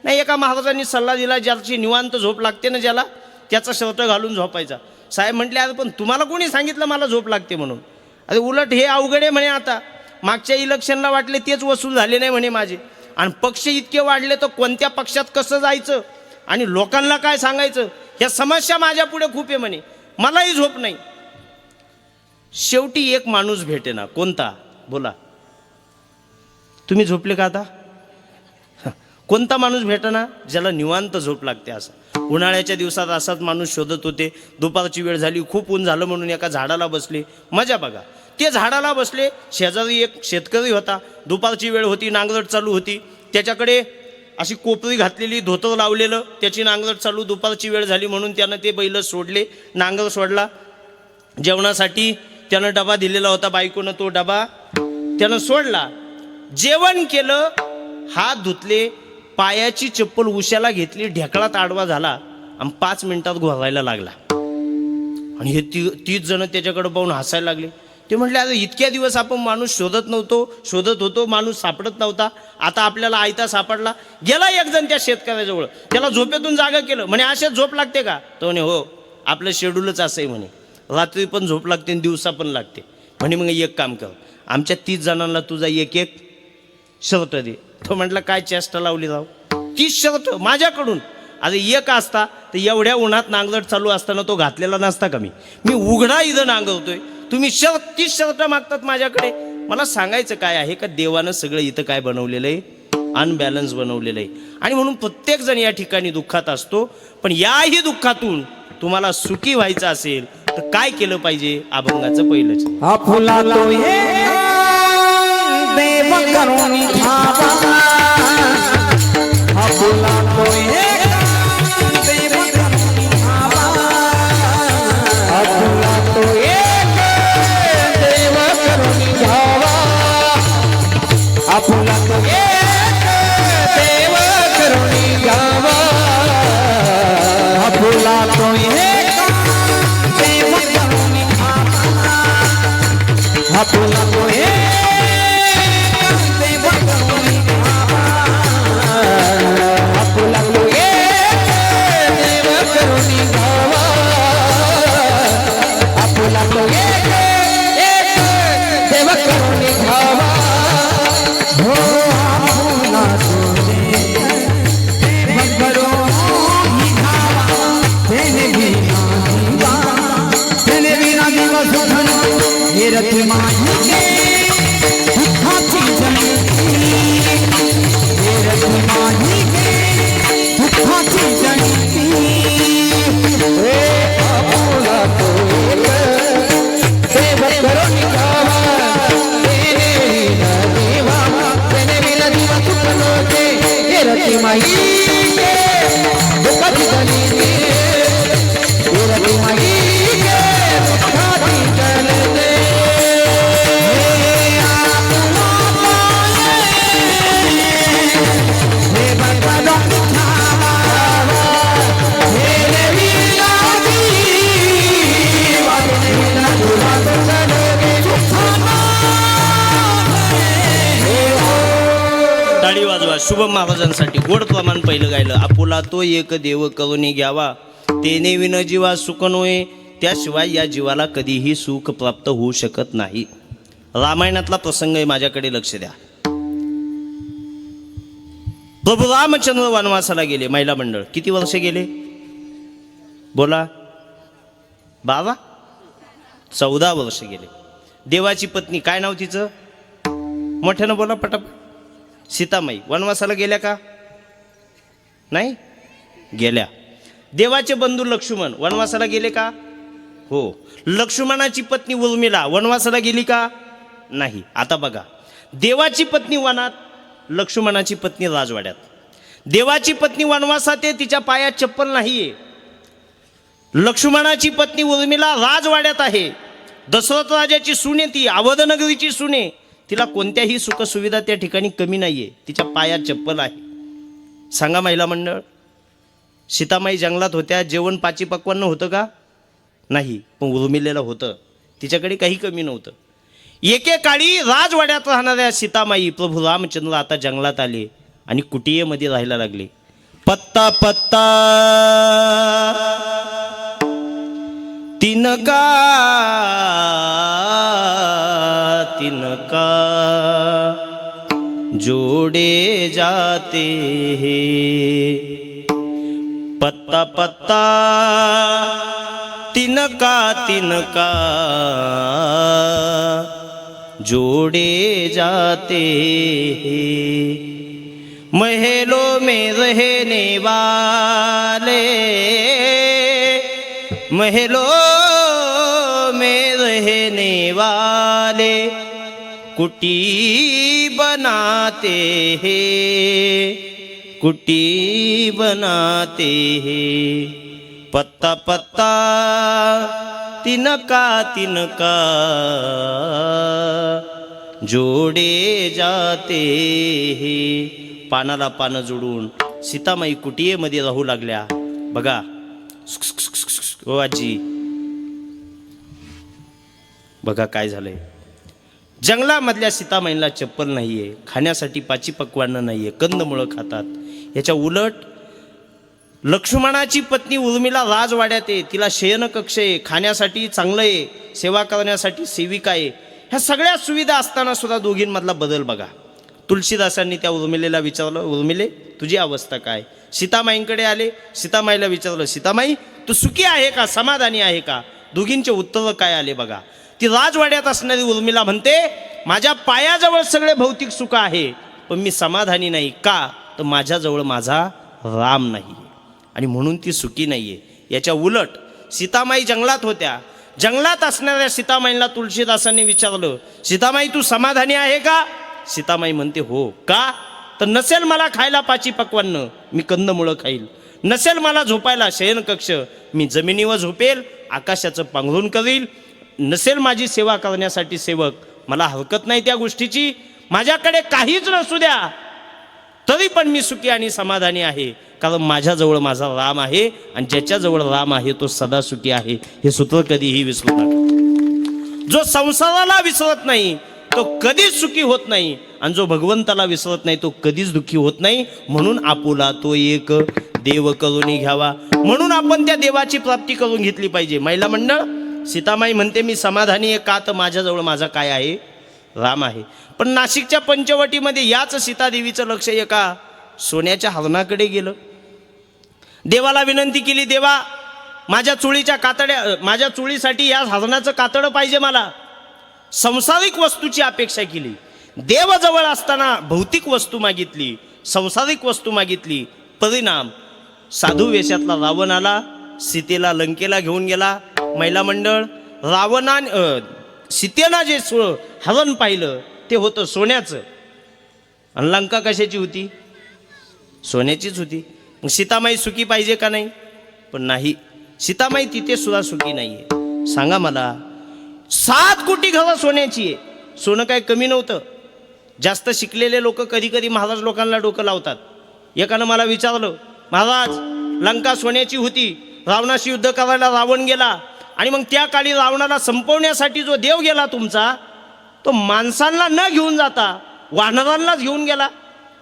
नाही, एका महाराजांनी सल्ला दिला ज्याची निवांत झोप लागते ना ज्याला, त्याचा शर्ट घालून झोपायचा. साहेब म्हटले अरे पण तुम्हाला कोणी सांगितलं मला झोप लागते म्हणून? अरे उलट हे अवघड आहे म्हणे, आता मागच्या इलेक्शनला वाटले तेच वसूल झाले नाही म्हणे माझे, आणि पक्ष इतके वाढले तर कोणत्या पक्षात कसं जायचं आणि लोकांना काय सांगायचं, ह्या समस्या माझ्या पुढे खूप आहे म्हणे, मलाही झोप नाही. शेवटी एक माणूस भेटेना. कोणता? बोला, तुम्ही झोपले का आता? कोणता माणूस भेटेना ज्याला निवांत झोप लागते असा. उन्हाळ्याच्या दिवसात असाच माणूस शोधत होते. दुपारची वेळ झाली, खूप ऊन झालं म्हणून एका झाडाला बसले. मजा बघा, ते झाडाला बसले, शेजारी एक शेतकरी होता, दुपारची वेळ होती, नांगरट चालू होती, त्याच्याकडे अशी कोपरी घातलेली, धोतर लावलेलं, त्याची नांगरट चालू. दुपारची वेळ झाली म्हणून त्यानं ते बैल सोडले, नांगर सोडला. जेवणासाठी त्यानं डबा दिलेला होता बायकोनं, तो डबा त्यानं सोडला. जेवण केलं, हात धुतले, पायाची चप्पल उशाला घेतली, ढेकळात आडवा झाला आणि 5 मिनिटात घोरायला लागला. आणि हे 30 जण त्याच्याकडे पाहून हसायला लागले. ते म्हटले अरे इतक्या दिवस आपण माणूस शोधत होतो, माणूस सापडत नव्हता, आता आपल्याला आयता सापडला. गेला एक जण त्या शेतकऱ्याजवळ, त्याला झोपेतून जागा केलं. म्हणे असेच झोप लागते का? तो म्हणे हो, आपलं शेड्यूलच असं आहे म्हणे, रात्री पण झोप लागते आणि दिवसा पण लागते. म्हणे मग एक काम कर, आमच्या 30 जणांना तुझा एक शर्ट दे. तो म्हटलं काय चेष्टा लावली राव, 30 शर्ट माझ्याकडून? अरे एक असता तर एवढ्या उन्हात नांगरट चालू असताना तो घातलेला नसता का? मी उघडा इथं नांगरतोय, तुम्ही 30 शर्ट मागतात माझ्याकडे. मला सांगायचं काय आहे का, देवानं सगळं इथं काय बनवलेलं आहे, अनबॅलन्स बनवलेलं आहे. आणि म्हणून प्रत्येक जण या ठिकाणी दुःखात असतो. पण याही दुःखातून तुम्हाला सुखी व्हायचं असेल तर काय केलं पाहिजे? अभंगाचं पहिलंच, आपुला तो हे देव करुणी भावा, आपुला तो हे तो एका देव करून खावा आपुला तो एका देव करून खावा आपुला तो एका देव करून खावा आपुला तो एका देव करून खावा हो आपुला तो देव करून खावा तेने बिना दिवा सुखन हे रति माही के दुखाची जणती हे रति माही के दुखाची जणती हे आपुला तो देव करून खावा तेने बिना दिवा सुखन हे रति माही के दुखाची जणती हे रति माही टाळी वाजवा शुभम महाराजांसाठी. गोड प्रमाण पहिलं गायलं. आपुला तो एक देव करुणी घ्यावा तेने विन जीवा सुख नोये, त्याशिवाय या जीवाला कधीही सुख प्राप्त होऊ शकत नाही. रामायणातला प्रसंग आहे, माझ्याकडे लक्ष द्या. प्रभू रामचंद्र वनवासाला गेले. महिला मंडळ किती वर्ष गेले बोला? 12 14 वर्ष गेले. देवाची पत्नी काय नाव तिचं? मोठ्यानं बोला पटापट. सीतामाई वनवासाला गेल्या का? नाही गेल्या. देवाचे बंधू लक्ष्मण वनवासाला गेले का? हो. लक्ष्मणाची पत्नी उर्मिला वनवासाला गेली का? नाही. आता बघा, देवाची पत्नी वनात, लक्ष्मणाची पत्नी राजवाड्यात. देवाची पत्नी वनवासात आहे, तिच्या पायात चप्पल नाहीये. लक्ष्मणाची पत्नी उर्मिला राजवाड्यात आहे. दशरथ राजाची सुने, ती अवधनगरीची सुने, तिला कोणत्याही सुखसुविधा त्या ठिकाणी कमी नाहीये. तिच्या पायात चप्पल आहे. सांगा महिला मंडळ, सीतामाई जंगलात होत्या, जेवण पाची पक्वान्न होतं का? नाही. पण उर्मिलेलं होतं, तिच्याकडे काही कमी नव्हतं. एकेकाळी राजवाड्यात राहणाऱ्या सीतामाई प्रभू रामचंद्र आता जंगलात आले आणि कुटियेमध्ये राहायला लागले. पत्ता पत्ता तिनका तिनका जोड़े जाते हैं. पत्ता पत्ता तिनका तिनका जोड़े जाते हैं. महलों में रहने वाले, महलों में रहने वाले कुटी बनाते हैं, कुटी बनाते हैं. पत्ता पत्ता तिनका तिनका जोडे जाते हैं. पानाला पानं जोडून सीतामाई कुटियेमध्ये राहू लागल्या. बघा ओ आजी, बघा काय झालंय. जंगलामधल्या सीतामाईला चप्पल नाहीये, खाण्यासाठी पाची पक्वान्न नाहीये, कंदमुळं खातात. याच्या उलट लक्ष्मणाची पत्नी उर्मिला राजवाड्यात आहे, तिला शयनकक्ष आहे, खाण्यासाठी चांगलं आहे, सेवा करण्यासाठी सेविका आहे. ह्या सगळ्या सुविधा असताना सुद्धा दोघींमधला बदल बघा. तुलसीदासांनी त्या उर्मिलेला विचारलं, उर्मिले तुझी अवस्था काय? सीतामाईंकडे आले, सीतामाईला विचारलं, सीतामाई तू सुखी आहे का, समाधानी आहे का? दोघींचे उत्तर काय आले बघा. ती राजवाड्यात असणारी उर्मिला म्हणते, माझ्या पायाजवळ सगळे भौतिक सुख आहे, पण मी समाधानी नाही. का? तर माझ्याजवळ माझा राम नाही आणि म्हणून ती सुखी नाहीये. याच्या उलट सीतामाई जंगलात होत्या. जंगलात असणाऱ्या सीतामाईला तुलसीदासांनी विचारलं, सीतामाई तू समाधानी आहे का? सीतामाई म्हणते हो. का? तर नसेल मला खायला पाची पक्वान्न, मी कंदमुळं खाईल. नसेल मला झोपायला शयनकक्ष, मी जमिनीवर झोपेल, आकाशाचं पांघरून करील. नसेल माझी सेवा करण्यासाठी सेवक, मला हरकत नाही त्या गोष्टीची. माझ्याकडे काहीच नसू द्या, तरी पण मी सुखी आणि समाधानी आहे. कारण माझ्याजवळ माझा राम आहे आणि ज्याच्याजवळ राम आहे तो सदा सुखी आहे. हे सूत्र कधीही विसरू नका. जो संसाराला विसरत नाही तो कधीच सुखी होत नाही आणि जो भगवंताला विसरत नाही तो कधीच दुःखी होत नाही. म्हणून आपुला तो एक देव करून घ्यावा, म्हणून आपण त्या देवाची प्राप्ती करून घेतली पाहिजे. महिला मंडळ, सीतामाई म्हणते मी समाधानी आहे का तर माझ्याजवळ माझा काय आहे, राम आहे. पण नाशिकच्या पंचवटीमध्ये याच सीतादेवीचं लक्ष एका सोन्याच्या हरणाकडे गेलं. देवाला विनंती केली, देवा माझ्या चुळीसाठी या हरणाचं कातडं पाहिजे मला. संसारिक वस्तूची अपेक्षा केली. देवाजवळ असताना भौतिक वस्तू मागितली, संसारिक वस्तू मागितली. परिणाम साधू वेशातला रावण आला, सीतेला लंकेला घेऊन गेला. महिला मंडळ, सीतेनं जे हरण पाहिलं ते होतं सोन्याचं आणि लंका कशाची होती, सोन्याचीच होती. मग सीतामाई सुखी पाहिजे का नाही, पण नाही. सीतामाई तिथे सुद्धा सुखी नाहीये. सांगा मला, 7 कोटी घरं सोन्याची आहे. सोनं काय कमी नव्हतं. जास्त शिकलेले लोक कधी कधी महाराज लोकांना डोकं लावतात. एकानं मला विचारलं, महाराज लंका सोन्याची होती, रावणाशी युद्ध करायला रावण गेला आणि मग त्या काळी रावणाला संपवण्यासाठी जो देव गेला तुमचा तो माणसांना न घेऊन जाता वानरांनाच घेऊन गेला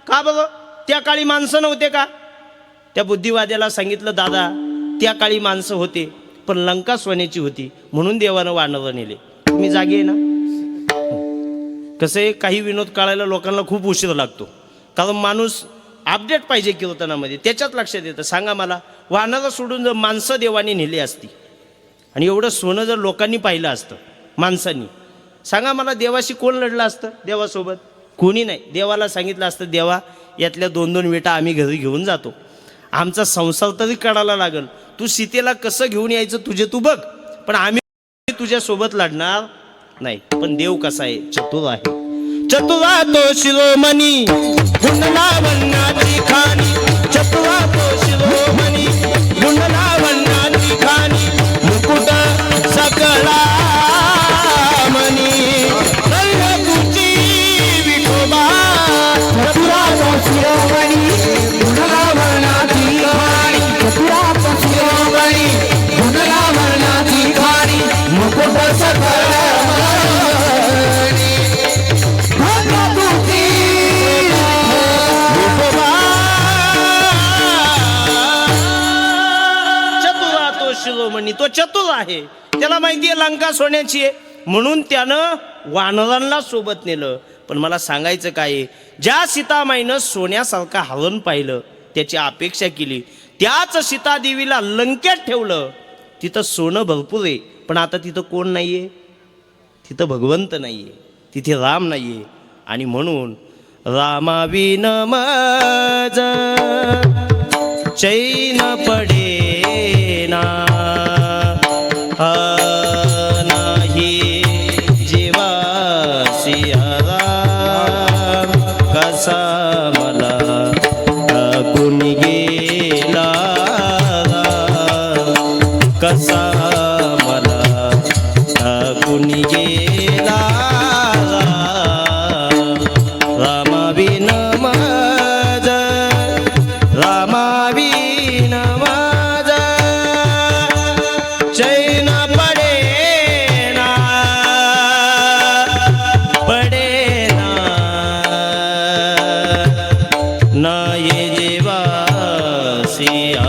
का बरं? त्या काळी माणसं नव्हते का? त्या बुद्धिवाद्याला सांगितलं, दादा त्या काळी माणसं होते पण लंका सोन्याची होती म्हणून देवानं वानरं नेले. तुम्ही जागे आहे ना? कसं आहे, काही विनोद काढायला लोकांना खूप उशीर लागतो, कारण माणूस अपडेट पाहिजे कीर्तनामध्ये, त्याच्यात लक्षात येतं. सांगा मला, वानरं सोडून जर माणसं देवाने नेली असती आणि एवढं सोनं जर लोकांनी पाहिलं असतं माणसांनी, सांगा मला देवाशी कोण लढलं असतं? देवासोबत कोणी नाही. देवाला सांगितलं असतं, देवा यातल्या 2-2 विटा आम्ही घरी घेऊन जातो, आमचा संसार तरी काढायला लागल, तू सीतेला कसं घेऊन यायचं तुझे तू बघ, पण आम्ही तुझ्यासोबत लढणार नाही. पण देव कसा आहे, चतुर आहे. चतुरा तो शिरोमणी गुंडला वन्नाची खाणी, चतुरा तो शिरोमणी गुंडला वन्नाची खाणी, मुकुट सकला मनी तुझी विठोबा. चतुरा तो शिरोमणी गुंडला वन्नाची खाणी, चतुरा तो शिरोमणी गुंडला वन्नाची खाणी, मुकुट सकला शिरोमणी. तो चतुर आहे, त्याला माहिती आहे लंका सोन्याची आहे, म्हणून त्यानं वानरांना सोबत नेलं. पण मला सांगायचं काय, ज्या सीतामाईनं सोन्यासारखं हरण पाहिलं, त्याची अपेक्षा केली, त्याच सीतादेवीला लंकेत ठेवलं. तिथं सोनं भरपूर आहे, पण आता तिथं कोण नाहीये, तिथं भगवंत नाहीये, तिथे राम नाहीये. आणि म्हणून रामाविन मज चैन पडेना, नाही जेवा सिया कसा मला कुणी गेला, कसा मला कुणी गेला. रामाविन मज, रामाविन मज चैन पडेना, पडेना नाही जेवा सिया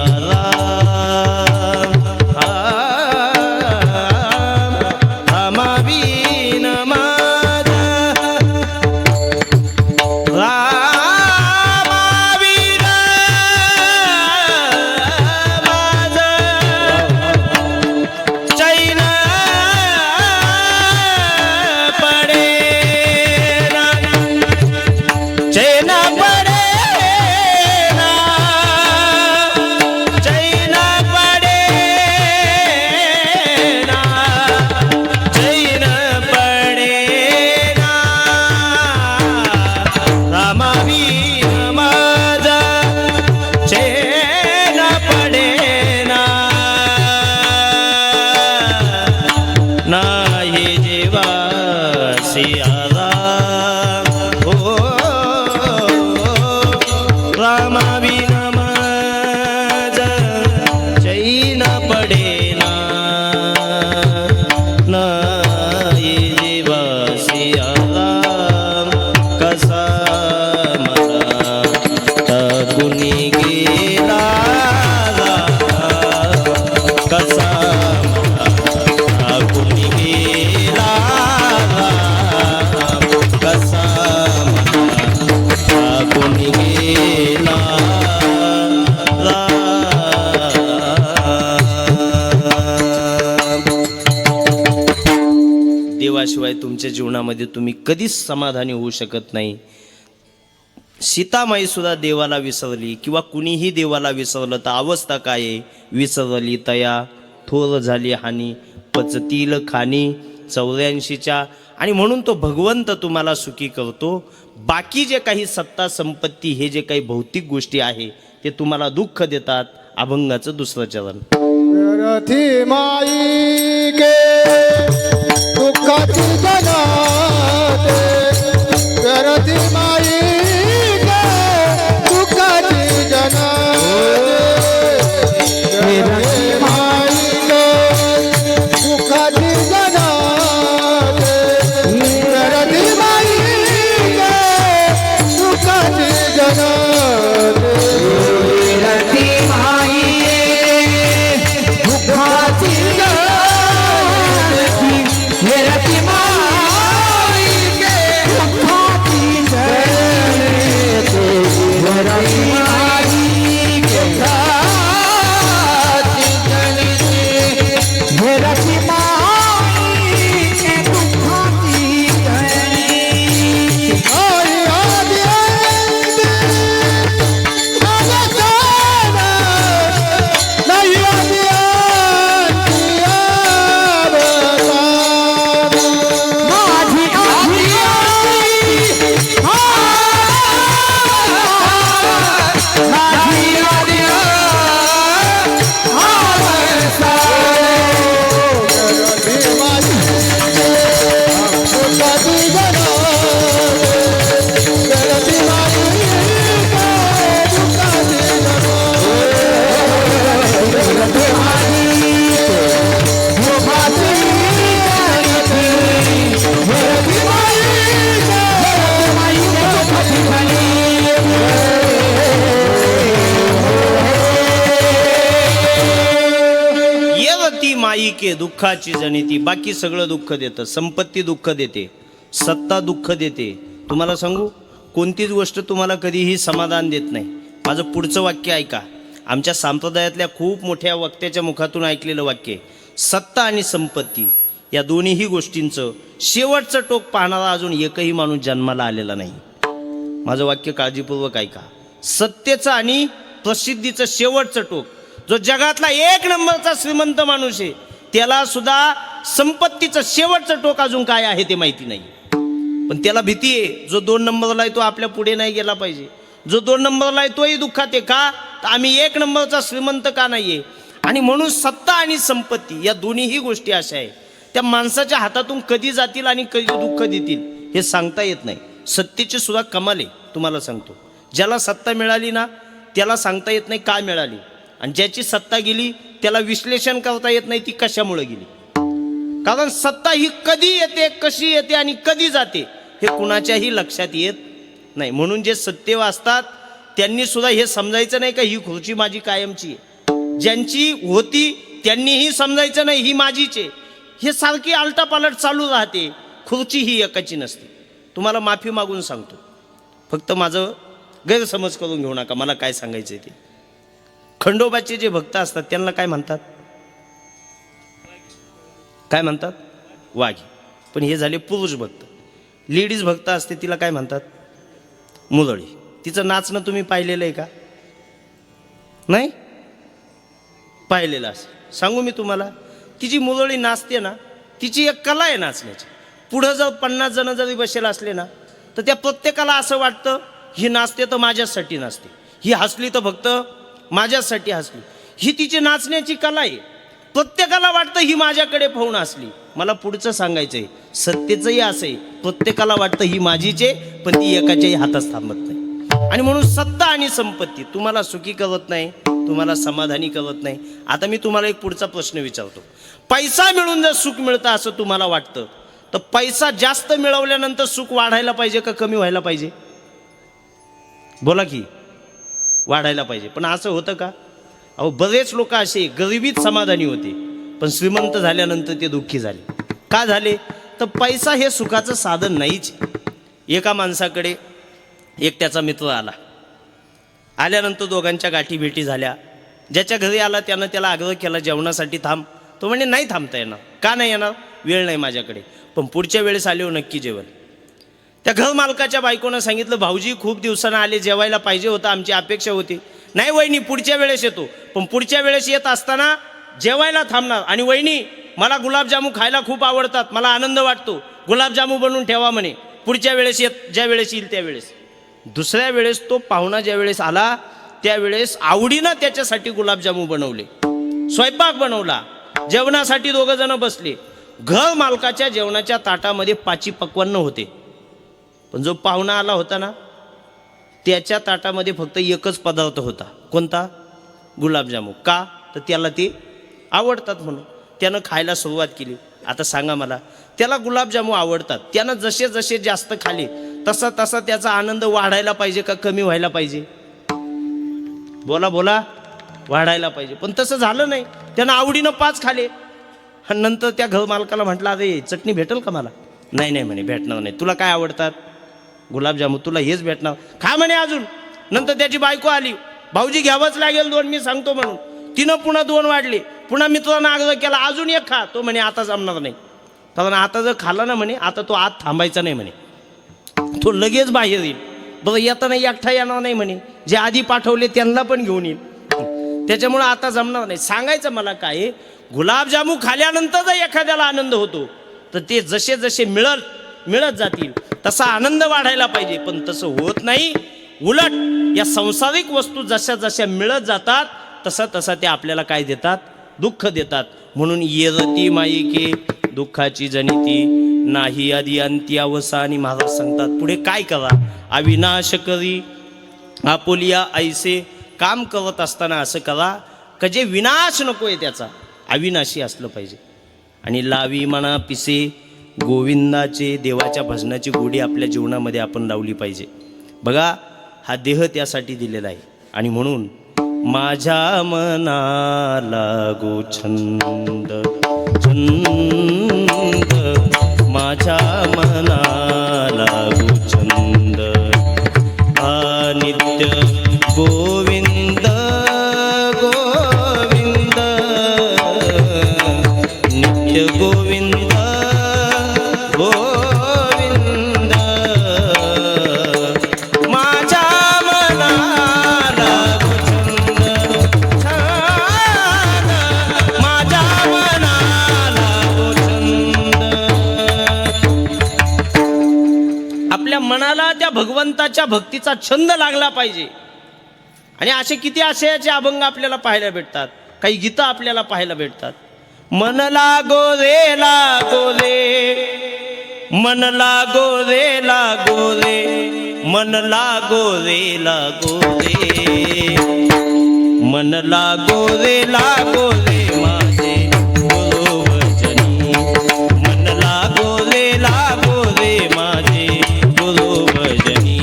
रामाविन मज, रामाविन मज चैन पडेना, चैन पडेना, चैन केल्याशिवाय तुमच्या जीवनामध्ये तुम्ही कधीच समाधानी होऊ शकत नाही. सीतामाई सुद्धा देवाला विसरली किंवा कुणीही देवाला विसरलं तर अवस्था काय आहे? विसरली तया थोर झाली हानी पचतील खानी 84च्या. आणि म्हणून तो भगवंत तुम्हाला सुखी करतो. बाकी जे काही सत्ता संपत्ती हे जे काही भौतिक गोष्टी आहे ते तुम्हाला दुःख देतात. अभंगाचं दुसरं चरण. रथी माई के दुःखाची जनाते रथी माई के दुःखाची जनाते रथी माई के दुःखाची जनाते रथी माई के दुःखाची जनाते रती माई दुःखाची जळती, हे रती माई गे दुःखाची जळती, हे रती माई गे दुःखाची जळती, हे रती माई गे दुःखाची जळती. आई आदि नाही आदि माझी आजी माझी आजी येवती माई के दुःखाची जनिती. बाकी सगळं दुःख देतं. संपत्ती दुःख देते, सत्ता दुःख देते. तुम्हाला सांगू कोणतीच गोष्ट तुम्हाला कधीही समाधान देत नाही. माझं पुढचं वाक्य ऐका. आमच्या संप्रदायातल्या खूप मोठ्या वक्त्याच्या मुखातून ऐकलेलं वाक्य आहे. सत्ता आणि संपत्ती या दोन्हीही गोष्टींचं शेवटचं टोक पाहणारा अजून एकही माणूस जन्माला आलेला नाही. माझं वाक्य काळजीपूर्वक ऐका. सत्तेचं आणि प्रसिद्धीचं शेवटचं टोक, जो जगातला 1 नंबरचा श्रीमंत माणूस आहे त्याला सुद्धा संपत्तीचं शेवटचं टोक अजून काय आहे ते माहिती नाही. पण त्याला भीती आहे, जो 2 नंबरला आहे तो आपल्या पुढे नाही गेला पाहिजे. जो 2 नंबरला आहे तोही दुःखात आहे. का तर आम्ही 1 नंबरचा श्रीमंत का नाहीये. आणि म्हणून सत्ता आणि संपत्ती या दोन्हीही गोष्टी अशा आहेत त्या माणसाच्या हातातून कधी जातील आणि कधी दुःख देतील हे सांगता येत नाही. सत्तेची सुद्धा कमाल आहे. तुम्हाला सांगतो, ज्याला सत्ता मिळाली ना त्याला सांगता येत नाही काय मिळाली, आणि ज्याची सत्ता गेली त्याला विश्लेषण करता येत नाही ती कशामुळे गेली. कारण सत्ता ही कधी येते, कशी येते आणि कधी जाते हे कुणाच्याही लक्षात येत नाही. म्हणून जे सत्तेवर असतात त्यांनी सुद्धा हे समजायचं नाही का ही खुर्ची माझी कायमची आहे. ज्यांची होती त्यांनीही समजायचं नाही ही माझीच आहे. हे सारखी आलटापालट चालू राहते. खुर्ची ही एकाची नसते. तुम्हाला माफी मागून सांगतो, फक्त माझं गैरसमज करून घेऊ नका. मला काय सांगायचं ते. खंडोबाचे जे भक्त असतात त्यांना काय म्हणतात? काय म्हणतात? वाघी. पण हे झाले पुरुष भक्त. लेडीज भक्त असते तिला काय म्हणतात? मुरळी. तिचं नाचणं तुम्ही पाहिलेलं आहे का? नाही पाहिलेलं असं सांगू मी तुम्हाला. तिची मुरळी नाचते ना, तिची एक कला आहे नाचण्याची. पुढं जर 50 जण जरी बसेल असले ना तर त्या प्रत्येकाला असं वाटतं ही नाचते तर माझ्यासाठी नाचते, ही हसली तर फक्त माझ्यासाठी हसली. ही तिची नाचण्याची कला आहे. प्रत्येकाला वाटतं ही माझ्याकडे पाहून हसली. मला पुढचं सांगायचं आहे, सत्तेचंही असं आहे. प्रत्येकाला वाटतं ही माझीच आहे पण ती एकाच्याही हातात थांबत नाही. आणि म्हणून सत्ता आणि संपत्ती तुम्हाला सुखी करत नाही, तुम्हाला समाधानी करत नाही. आता मी तुम्हाला एक पुढचा प्रश्न विचारतो. पैसा मिळून जर सुख मिळतं असं तुम्हाला वाटतं तर पैसा जास्त मिळवल्यानंतर सुख वाढायला पाहिजे का कमी व्हायला पाहिजे? बोला की. वाढायला पाहिजे. पण असं होतं का? अहो बरेच लोक असे गरिबीत समाधानी होते पण श्रीमंत झाल्यानंतर ते दुःखी झाले. का झाले? तर पैसा हे सुखाचं साधन नाहीच. एका माणसाकडे एक त्याचा मित्र आला. आल्यानंतर दोघांच्या गाठी भेटी झाल्या. ज्याच्या घरी आला त्यानं त्याला आग्रह केला जेवणासाठी थांब. तो म्हणे नाही थांबता येणार. का नाही येणार? वेळ नाही माझ्याकडे, पण पुढच्या वेळेस आले हो नक्की जेवण. त्या घर मालकाच्या बायकोनं सांगितलं, भाऊजी खूप दिवसानं आले, जेवायला पाहिजे होतं, आमची अपेक्षा होती. नाही वहिनी, पुढच्या वेळेस येतो. पण पुढच्या वेळेस येत असताना जेवायला थांबणार. आणि वहिनी, मला गुलाबजामू खायला खूप आवडतात, मला आनंद वाटतो, गुलाबजामू बनवून ठेवा म्हणे, पुढच्या वेळेस ज्या वेळेस येईल त्यावेळेस. दुसऱ्या वेळेस तो पाहुणा ज्या वेळेस आला त्यावेळेस आवडीनं त्याच्यासाठी गुलाबजामू बनवले, स्वयंपाक बनवला, जेवणासाठी दोघं जण बसले. घर मालकाच्या जेवणाच्या ताटामध्ये 5 पक्वान्न होते, पण जो पाहुणा आला होता ना त्याच्या ताटामध्ये फक्त एकच पदार्थ होता. कोणता? गुलाबजामू. का? तर त्याला ते आवडतात म्हणून त्यानं खायला सुरुवात केली. आता सांगा मला, त्याला गुलाबजामू आवडतात, त्यानं जसे जसे जास्त खाले तसा तसा त्याचा आनंद वाढायला पाहिजे का कमी व्हायला पाहिजे? बोला बोला, वाढायला पाहिजे. पण तसं झालं नाही, त्यानं आवडीनं 5 खाले. आणि नंतर त्या घर मालकाला म्हटलं, अरे चटणी भेटेल का मला? नाही नाही म्हणे, भेटणार नाही. तुला काय आवडतात? गुलाबजामू. तुला हेच भेटणार, खा म्हणे अजून. नंतर त्याची बायको आली, भाऊजी घ्यावंच लागेल 2, मी सांगतो म्हणून. तिनं पुन्हा 2 वाढले. पुन्हा मित्रांना आग्रह केला, अजून 1 खा. तो म्हणे आता जमणार नाही, कारण आता जर खाला ना म्हणे आता तो आत थांबायचा नाही म्हणे, तो लगेच बाहेर येईल. बरं येताना एकटा येणार नाही म्हणे, जे आधी पाठवले त्यांना पण घेऊन येईल, त्याच्यामुळं आता जमणार नाही. सांगायचं मला काय, गुलाबजामू खाल्यानंतर जर एखाद्याला आनंद होतो तर ते जसे जसे मिळत जातील तसा आनंद वाढायला पाहिजे. पण तसं होत नाही. उलट या संसारिक वस्तू जशा जशा मिळत जातात तसा तसा ते आपल्याला काय देतात? दुःख देतात. म्हणून येरती माईके दुःखाची जनिती, नाही आधी अंती अवसानी. महाराज सांगतात पुढे काय करा? अविनाश करी आपुलिया ऐसे. काम करत असताना असं करा का जे विनाश नको आहे त्याचा, अविनाशी असलं पाहिजे. आणि लावी म्हणा पिसे गोविंदाचे, देवाच्या भजनाची गोडी आपल्या जीवनामध्ये आपण लावली पाहिजे. बघा, हा देह त्यासाठी दिलेला आहे. आणि म्हणून माझ्या मनाला गो छंद छंद, माझ्या मनाला गो छंद, हा नित्य गोविंद गोविंद, नित्य गोविंद गोविंद, माझ्या मनाला छंद छंद, माझ्या मनाला छंद. आपल्या मनाला त्या भगवंताच्या भक्तीचा छंद लागला पाहिजे. आणि असे किती आशयाचे अभंग आपल्याला पाहायला भेटतात, काही गीतं आपल्याला पाहायला भेटतात. मन लागो रे लागो रे, मन लागो रे लागो रे, मन लागो रे लागो रे, मन लागो रे लागो रे माझे गुरुवचनी, मन लागो रे लागो रे माझे गुरुवचनी.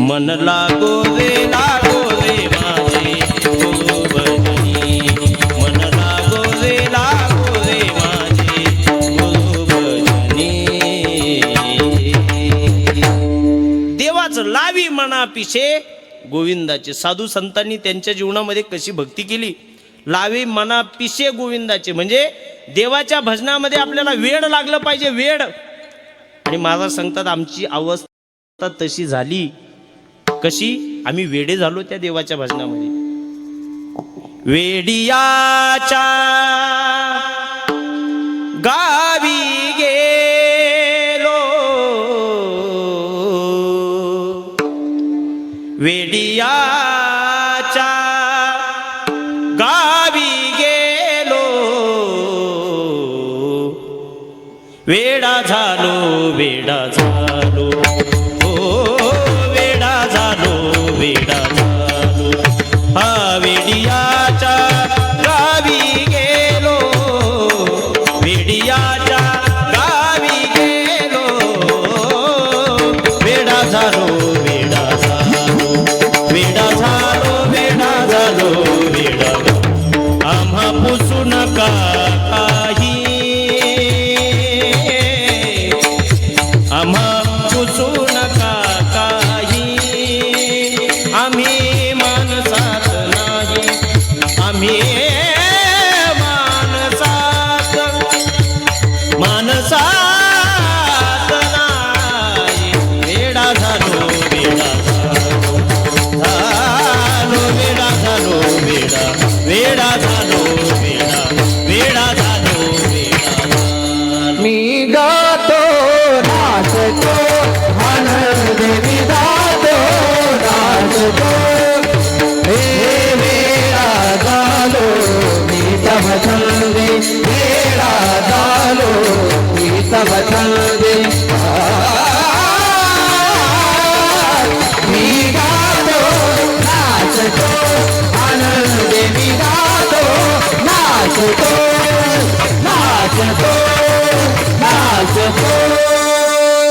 मन लागो रे माझे गुरुवचनी, मन लागो रे माझे गुरुवचनी. देवाचं लावी मना पिशे गोविंदाचे. साधू संतांनी त्यांच्या जीवनामध्ये कशी भक्ती केली, लावी मना पिशे गोविंदाचे, म्हणजे देवाच्या भजनामध्ये आपल्याला वेड लागलं पाहिजे, वेड. आणि महाराज सांगतात आमची अवस्था तशी झाली. कशी? आम्ही वेडे झालो त्या देवाच्या भजनामध्ये. वेडियाच्या गावी गेलो, वेडियाच्या गावी गेलो, वेडा झालो वेडा झालो, वेडा झालो, हा वेडियाच्या गावी गेलो, वेडियाच्या गावी गेलो, वेडा झालो वेडा झालो, वेडा झालो वेडा झालो, वेडा आम्हा पुसू नका आम्ही मानसात नाही वेडा झालो वेडा झालो वेडा झालो वेडा वेडा झालो वेडा वेडा झालो वेडा मी गातो नाचतो आनंद मी गातो नाचतो हे वेळा झालो मी तव छंदे वेळा झालो मी तव छंदे मी गातो नाचतो आनंद मी गातो नाचतो नाचतो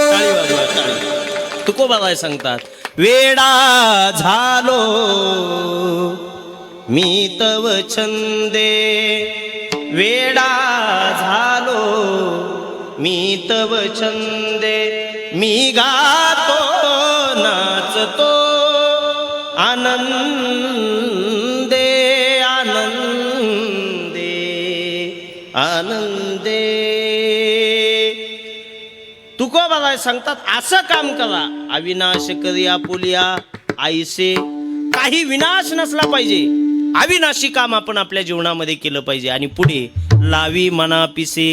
टाळी वाजवा टाळी तुकोबाबाई सांगतात वेडा झालो मी तव छंदे वेडा झालो मी तव छंदे मी गातो नाचतो आनंदे आनंदे आनंदे तुकोबाबाई सांगतात असं काम करा अविनाश करी आपुलिया आईसे काही विनाश नसला पाहिजे अविनाशी काम आपण आपल्या जीवनामध्ये केलं पाहिजे आणि पुढे लावी मना पिसे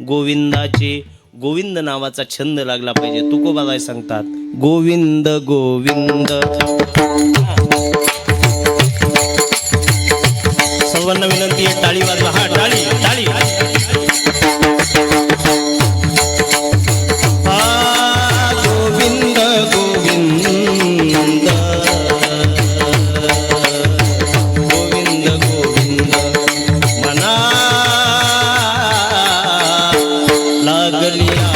गोविंदाचे गोविंद नावाचा छंद लागला पाहिजे तुकोबाबाई सांगतात गोविंद गोविंद सर्वांना विनंती आहे टाळी वाजवा हा टाळी टाळी गोविंद गोविंद गोविंद गोविंद मना लागलिया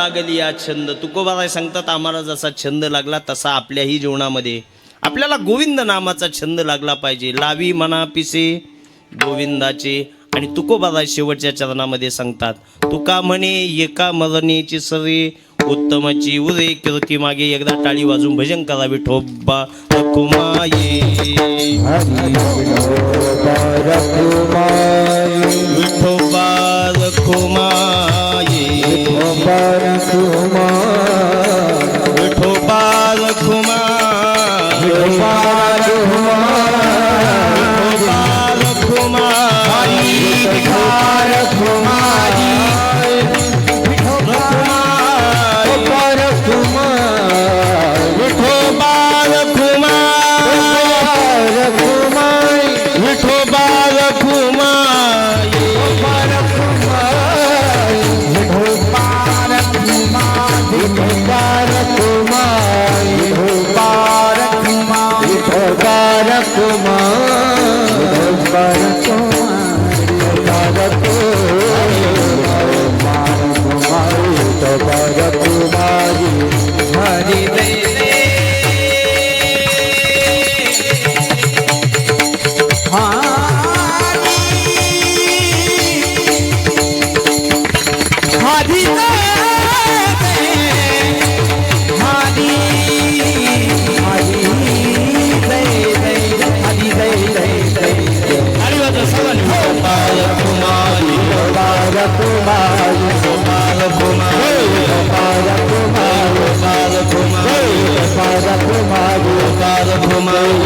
लागली या छंद तुकोबाबाई सांगतात आम्हाला जसा छंद लागला तसा आपल्याही जीवनामध्ये आपल्याला गोविंद नामाचा छंद लागला पाहिजे लावी मना पिसे गोविंदाचे आणि तुकोबाबाई शेवटच्या चरणामध्ये सांगतात तुका म्हणे एका मरणेची सवे उत्तमाची उरे कीर्ती मागे एकदा टाळी वाजून भजन करा विठोबा रखुमाये विठोबा रखुमाये विठोबा रखुमाये Hadi रखुमाई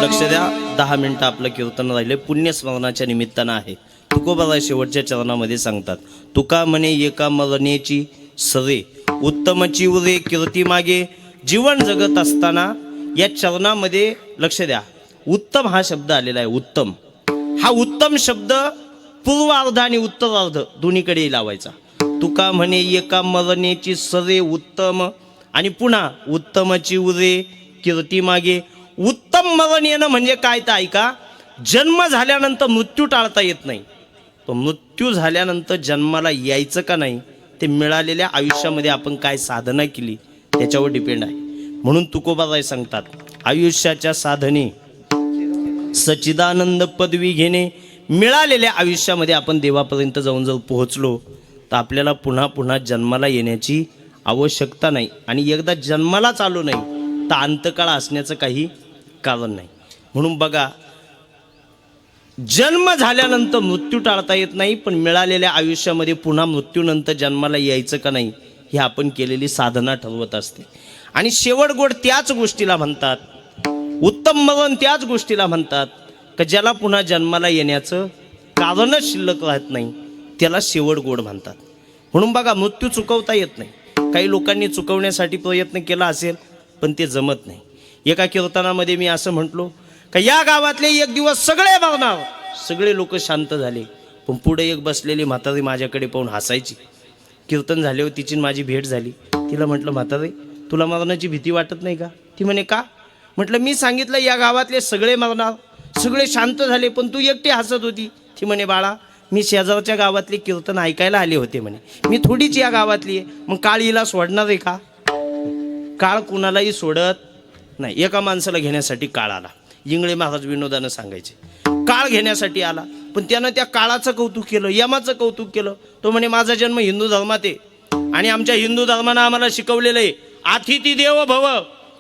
लक्ष द्या. 10 मिनिटं आपलं कीर्तन राहिले, पुण्यस्मरणाच्या निमित्तानं आहे. तुकोबाराय शेवटच्या चरणामध्ये सांगतात, तुका म्हणे एका मरणेची सरे उत्तमची उरे कीर्ती मागे. जीवन जगत असताना या चरणामध्ये लक्ष द्या, उत्तम हा शब्द आलेला आहे. उत्तम हा उत्तम शब्द पूर्वार्ध आणि उत्तरार्ध दोन्हीकडे लावायचा. तुका म्हणे एका मरणेची सरे उत्तम आणि पुन्हा उत्तमची उरे कीर्ती मागे. उत्तम मरण येणं म्हणजे काय तर ऐका, जन्म झाल्यानंतर मृत्यू टाळता येत नाही, पण मृत्यू झाल्यानंतर जन्माला यायचं का नाही ते मिळालेल्या आयुष्यामध्ये आपण काय साधना केली त्याच्यावर डिपेंड आहे. म्हणून तुकोबाराय सांगतात, आयुष्याच्या साधने सच्चिदानंद पदवी घेणे. मिळालेल्या आयुष्यामध्ये आपण देवापर्यंत जाऊन जर पोहोचलो तर आपल्याला पुन्हा पुन्हा जन्माला येण्याची आवश्यकता नाही. आणि एकदा जन्मालाच आलो नाही तर अंतकाळ असण्याचं काही कारण नाही. म्हणून बघा, जन्म झाल्यानंतर मृत्यू टाळता येत नाही, पण मिळालेल्या आयुष्यामध्ये पुन्हा मृत्यूनंतर जन्माला यायचं का नाही ही आपण केलेली साधना ठरवत असते. आणि शेवट गोड त्याच गोष्टीला म्हणतात, उत्तम मरण त्याच गोष्टीला म्हणतात का ज्याला पुन्हा जन्माला येण्याचं कारणच शिल्लक राहत नाही त्याला शेवट गोड म्हणतात. म्हणून बघा, मृत्यू चुकवता येत नाही. काही लोकांनी चुकवण्यासाठी प्रयत्न केला असेल पण ते जमत नाही. एका कीर्तनामध्ये मी असं म्हटलो का या गावातले एक दिवस सगळे मरणार. सगळे लोक शांत झाले, पण पुढे एक बसलेली म्हातारी माझ्याकडे पाहून हसायची. कीर्तन झाल्यावर तिची माझी भेट झाली. तिला म्हटलं, म्हातारी तुला मरणाची भीती वाटत नाही का? ती म्हणे का? म्हटलं, मी सांगितलं या गावातले सगळे मरणार, सगळे शांत झाले, पण तू एकटी हसत होती. ती म्हणे, बाळा मी शेजारच्या गावातले कीर्तन ऐकायला आले होते म्हणे, मी थोडीच या गावातली आहे, मग काळ हिला सोडणार आहे का? काळ कुणालाही सोडत नाही. एका माणसाला घेण्यासाठी काळ आला. इंगळे महाराज विनोदानं सांगायचे, काळ घेण्यासाठी आला, पण त्यानं त्या काळाचं कौतुक केलं, यमाचं कौतुक केलं. तो म्हणे, माझा जन्म हिंदू धर्मात आहे आणि आमच्या हिंदू धर्मानं आम्हाला शिकवलेलं आहे, अतिथी देवो भव.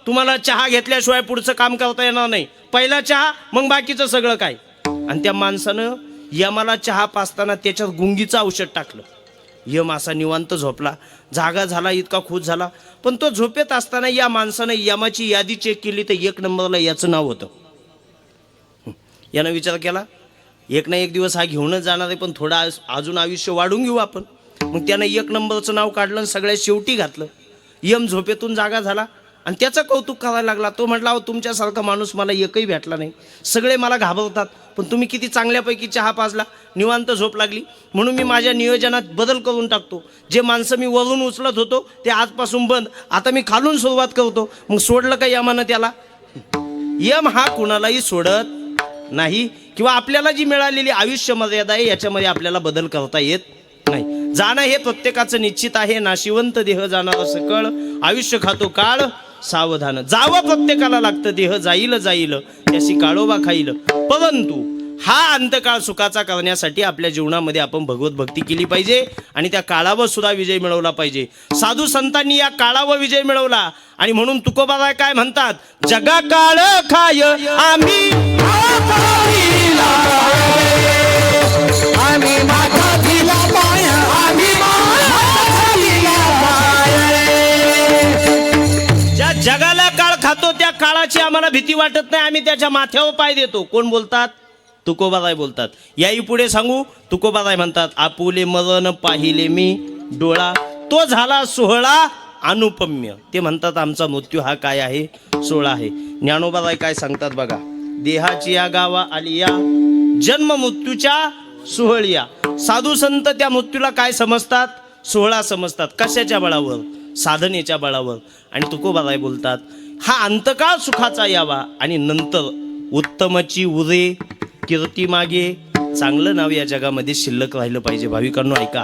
तुम्हाला चहा घेतल्याशिवाय पुढचं काम करता येणार नाही. पहिला चहा, मग बाकीचं सगळं काय. आणि त्या माणसानं यमाला चहा पाजताना त्याच्यात गुंगीचं औषध टाकलं. यम असा निवांत झोपला, जागा झाला, इतका खुश झाला. पण तो झोपेत असताना या माणसानं यमाची यादी चेक केली तर 1 नंबरला याचं नाव होतं. यानं विचार केला, एक ना एक दिवस हा घेऊनच जाणार आहे, पण थोडा अजून आयुष्य वाढून घेऊ आपण. मग त्यानं 1 नंबरचं नाव काढलं आणि सगळ्यात शेवटी घातलं. यम झोपेतून जागा झाला आणि त्याचं कौतुक करायला लागला. तो म्हटला, अहो तुमच्यासारखा माणूस मला एकही भेटला नाही, सगळे मला घाबरतात, पण तुम्ही किती चांगल्यापैकी चहा पाजला, निवांत झोप लागली, म्हणून मी माझ्या नियोजनात बदल करून टाकतो. जे माणसं मी वरून उचलत होतो ते आजपासून बंद, आता मी खालून सुरुवात करतो. मग सोडलं का यमानं त्याला? यम हा कुणालाही सोडत नाही, किंवा आपल्याला जी मिळालेली आयुष्य मर्यादा आहे याच्यामध्ये आपल्याला बदल करता येत नाही. जाणं हे प्रत्येकाचं निश्चित आहे. नाशिवंत देह जाणार सकळ, आयुष्य खातो काळ सावधान. जावं प्रत्येकाला लागतं, देह जाईल जाईल त्याशी काळोबा खाईल. परंतु हा अंतकाळ सुखाचा करण्यासाठी आपल्या जीवनामध्ये आपण भगवत भक्ती केली पाहिजे आणि त्या काळावर सुद्धा विजय मिळवला पाहिजे. साधू संतांनी या काळावर विजय मिळवला आणि म्हणून तुकोबाराय काय म्हणतात, जगा काळ खाय आम्ही ज्या जगाला काळ खातो त्या काळाची आम्हाला भीती वाटत नाही, आम्ही त्याच्या माथ्यावर पाय देतो. कोण बोलतात? तुकोबाराय बोलतात. याही पुढे सांगू, तुकोबाराय म्हणतात, आपुले मरण पाहिले मी डोळा, तो झाला सोहळा अनुपम्य. ते म्हणतात आमचा मृत्यू हा काय आहे? सोहळा आहे. ज्ञानोबाराय काय सांगतात बघा, देहाची या गावा आली या जन्म मृत्यूच्या सोहळिया. साधू संत त्या मृत्यूला काय समजतात? सोहळा समजतात. कशाच्या बळावर? साधनेच्या बळावर. आणि तुकोबाराय बोलतात, हा अंतकाळ सुखाचा यावा आणि नंतर उत्तमची उरे कीर्ती मागे. चांगलं नाव या जगामध्ये शिल्लक राहिलं पाहिजे. भाविकांनो ऐका,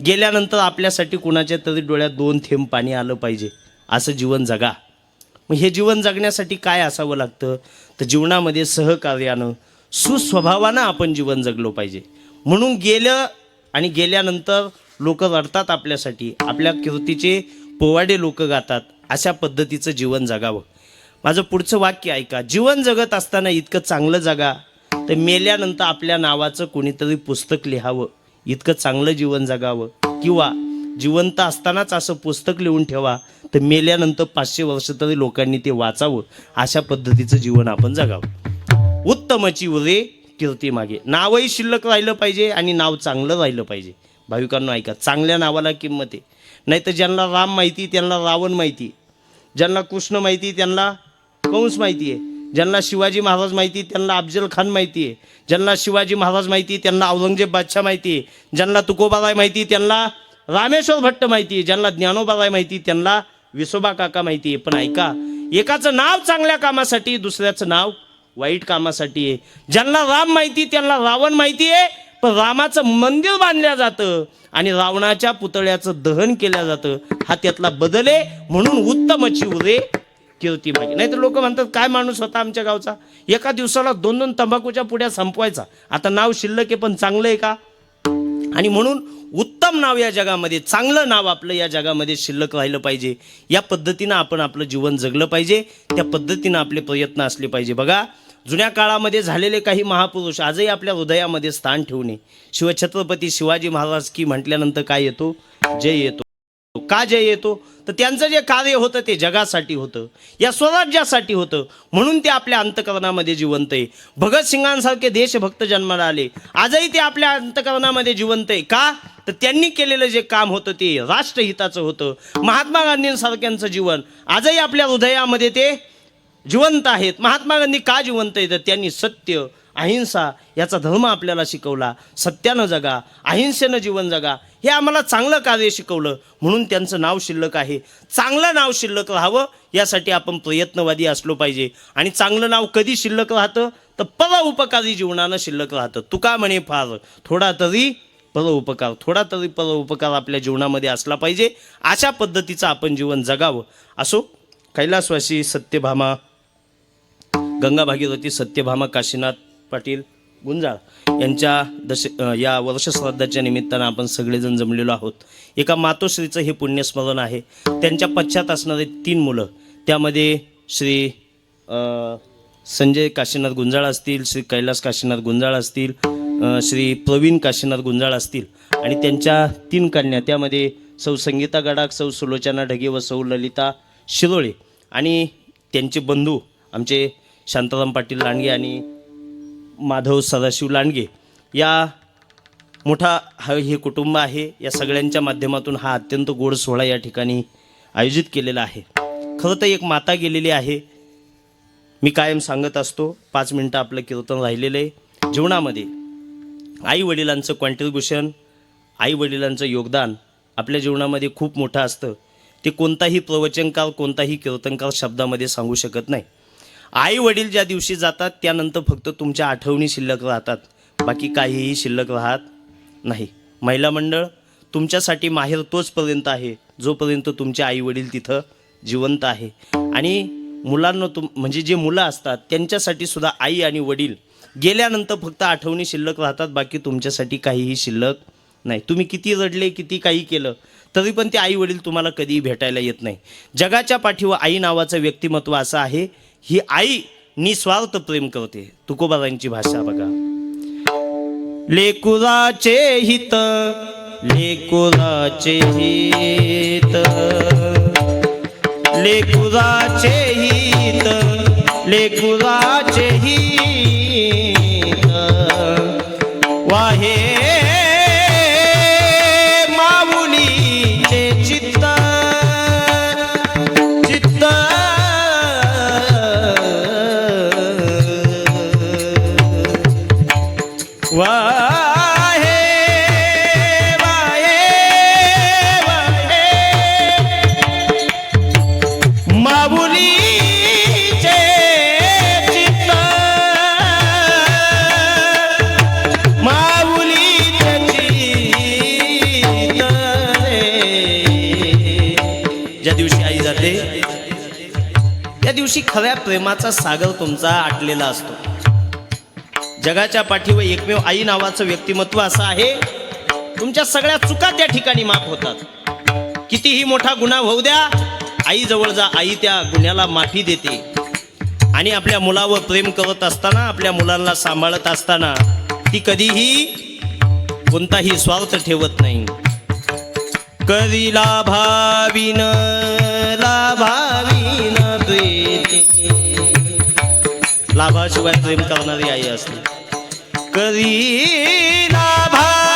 गेल्यानंतर आपल्यासाठी कुणाच्या तरी डोळ्यात 2 थेंब पाणी आलं पाहिजे, असं जीवन जगा. मग हे जीवन जगण्यासाठी काय असावं लागतं? तर जीवनामध्ये सहकार्यानं सुस्वभावानं आपण जीवन जगलो पाहिजे. म्हणून गेलं आणि गेल्यानंतर लोक रडतात आपल्यासाठी, आपल्या कीर्तीचे पोवाडे लोक गातात, अशा पद्धतीचं जीवन जगावं. माझं पुढचं वाक्य ऐका, जीवन जगत असताना इतकं चांगलं जगा तर मेल्यानंतर आपल्या नावाचं कोणीतरी पुस्तक लिहावं, इतकं चांगलं जीवन जगावं किंवा जिवंत असतानाच असं पुस्तक लिहून ठेवा, तर मेल्यानंतर 500 वर्ष तरी लोकांनी ते वाचावं, अशा पद्धतीचं जीवन आपण जगावं. उत्तमची उरे कीर्ती मागे. नावही शिल्लक राहिलं पाहिजे आणि नाव चांगलं राहिलं पाहिजे. भाविकांनो ऐका, चांगल्या नावाला किंमत आहे. नाही तर ज्यांना राम माहिती त्यांना रावण माहिती, ज्यांना कृष्ण माहिती त्यांना कंस माहिती आहे, ज्यांना शिवाजी महाराज माहिती त्यांना अफजल खान माहिती आहे, ज्यांना शिवाजी महाराज माहिती त्यांना औरंगजेब बादशाह माहिती आहे, ज्यांना तुकोबाराय माहिती त्यांना रामेश्वर भट्ट माहिती आहे, ज्यांना ज्ञानोबाराय माहिती त्यांना विसोबा काका माहिती आहे. पण ऐका, एकाचं नाव चांगल्या कामासाठी, दुसऱ्याचं नाव वाईट कामासाठी आहे. ज्यांना राम माहिती त्यांना रावण माहिती आहे, पण रामाचं मंदिर बांधलं जातं आणि रावणाच्या पुतळ्याचं दहन केलं जातं. हा त्यातला बदल आहे. म्हणून उत्तमची उरे कीर्ती मागे. नाही तर लोक म्हणतात काय माणूस होता आमच्या गावचा, एका दिवसाला 2-2 तंबाखूच्या पुड्या संपवायचा. आता नाव शिल्लक आहे पण चांगलं आहे का? आणि म्हणून उत्तम नाव या जगामध्ये, चांगलं नाव आपलं या जगामध्ये शिल्लक राहिलं पाहिजे. या पद्धतीनं आपण आपलं जीवन जगलं पाहिजे. त्या पद्धतीनं आपले प्रयत्न असले पाहिजे. बघा, जुन्या काळामध्ये झालेले काही महापुरुष आजही आपल्या हृदयामध्ये स्थान ठेवणे. शिवछत्रपती शिवाजी महाराज की म्हटल्यानंतर काय येतो? जय येतो. का जय येतो? तर त्यांचं जे कार्य होतं ते जगासाठी होतं, या स्वराज्यासाठी होतं. म्हणून ते आपल्या अंतःकरणामध्ये जिवंत आहे. भगतसिंगांसारखे देशभक्त जन्माला आले, आजही ते आपल्या अंतःकरणामध्ये जिवंत आहे. का? तर त्यांनी केलेलं जे काम होतं ते राष्ट्रहिताचं होतं. महात्मा गांधींसारख्यांचं जीवन आजही आपल्या हृदयामध्ये ते जिवंत आहेत. महात्मा गांधी का जिवंत आहेत? तर त्यांनी सत्य, अहिंसा याचा धर्म आपल्याला शिकवला. सत्यानं जगा, अहिंसेनं जीवन जगा, हे आम्हाला चांगलं कार्य शिकवलं. म्हणून त्यांचं नाव शिल्लक आहे. चांगलं नाव शिल्लक राहावं यासाठी आपण प्रयत्नवादी असलो पाहिजे. आणि चांगलं नाव कधी शिल्लक राहतं? तर परोपकारी जीवनानं शिल्लक राहतं. तुका म्हणे फार थोडा तरी परोपकार, थोडा तरी परोपकार आपल्या जीवनामध्ये असला पाहिजे. अशा पद्धतीचं आपण जीवन जगावं. असो, कैलासवासी सत्यभामा, गंगा भागीरथी सत्यभामा काशीनाथ पाटील गुंजाळ यांच्या या वर्षश्राद्धाच्या निमित्तानं आपण सगळेजण जमलेलो आहोत. एका मातोश्रीचं हे पुण्यस्मरण आहे. त्यांच्या पश्चात असणारे 3 मुलं, त्यामध्ये श्री संजय काशीनाथ गुंजाळ असतील, श्री कैलास काशीनाथ गुंजाळ असतील, श्री प्रवीण काशीनाथ गुंजाळ असतील, आणि त्यांच्या 3 कन्या, त्यामध्ये सौ संगीता गडाख, सौ सुलोचना ढगे व सौ ललिता शिरोळे, आणि त्यांचे बंधू आमचे शांताराम पाटील लांडगे आणि माधव सदाशिव लांडगे. या मोठा हे कुटुंब आहे. या सगळ्यांच्या माध्यमातून हा अत्यंत गोड सोहळा या ठिकाणी आयोजित केलेला आहे. खरं तर एक माता गेलेली आहे. मी कायम सांगत असतो, 5 मिनटं आपलं कीर्तन राहिलेलं आहे. जीवनामध्ये आई वडिलांचं कॉन्ट्रीब्युशन, आई वडिलांचं योगदान आपल्या जीवनामध्ये खूप मोठं असतं. ते कोणताही प्रवचनकार, कोणताही कीर्तनकार शब्दामध्ये सांगू शकत नाही. आई वडील ज्या दिवशी जातात त्यानंतर फक्त तुमच्या आठवणी शिल्लक राहतात, बाकी काहीही शिल्लक राहत नाही. महिला मंडळ, तुमच्यासाठी माहेर तोचपर्यंत आहे जोपर्यंत तुमचे आई वडील तिथं जिवंत आहे. आणि मुलांना म्हणजे जे मुलं असतात त्यांच्यासाठी सुद्धा आई आणि वडील गेल्यानंतर फक्त आठवणी शिल्लक राहतात, बाकी तुमच्यासाठी काहीही शिल्लक नाही. तुम्ही किती रडले, किती काही केलं तरी पण ते आई वडील तुम्हाला कधीही भेटायला येत नाही. जगाच्या पाठीवर आई नावाचं व्यक्तिमत्व असं आहे. ही आई निस्वार्थ प्रेम करते. तुकोबारांची भाषा बघा. लेकुराचे हित, लेकुराचे हित, लेकुराचे हित, लेकुराचे हित, वाहे माऊलीचे चित्त, चित्त वाहे वाहे वाहे माऊलीचे चित्त, माऊलीचे चित्त रे. ज्या दिवशी आई जाते त्या दिवशी खऱ्या प्रेमाचा सागर तुमचा आटलेला असतो. जगाच्या पाठीवर एकमेव आई नावाचं व्यक्तिमत्व असं आहे, तुमच्या सगळ्या चुका त्या ठिकाणी माफ होतात. कितीही मोठा गुन्हा होऊ द्या, आई जवळ जा, आई त्या गुन्ह्याला माफी देते. आणि आपल्या मुलावर प्रेम करत असताना, आपल्या मुलांना सांभाळत असताना ती कधीही कोणताही स्वार्थ ठेवत नाही. कधी लाभाविन लाभाविन प्रीती, लाभाशिवाय प्रेम करणारी आई असते. कधी लाभाविन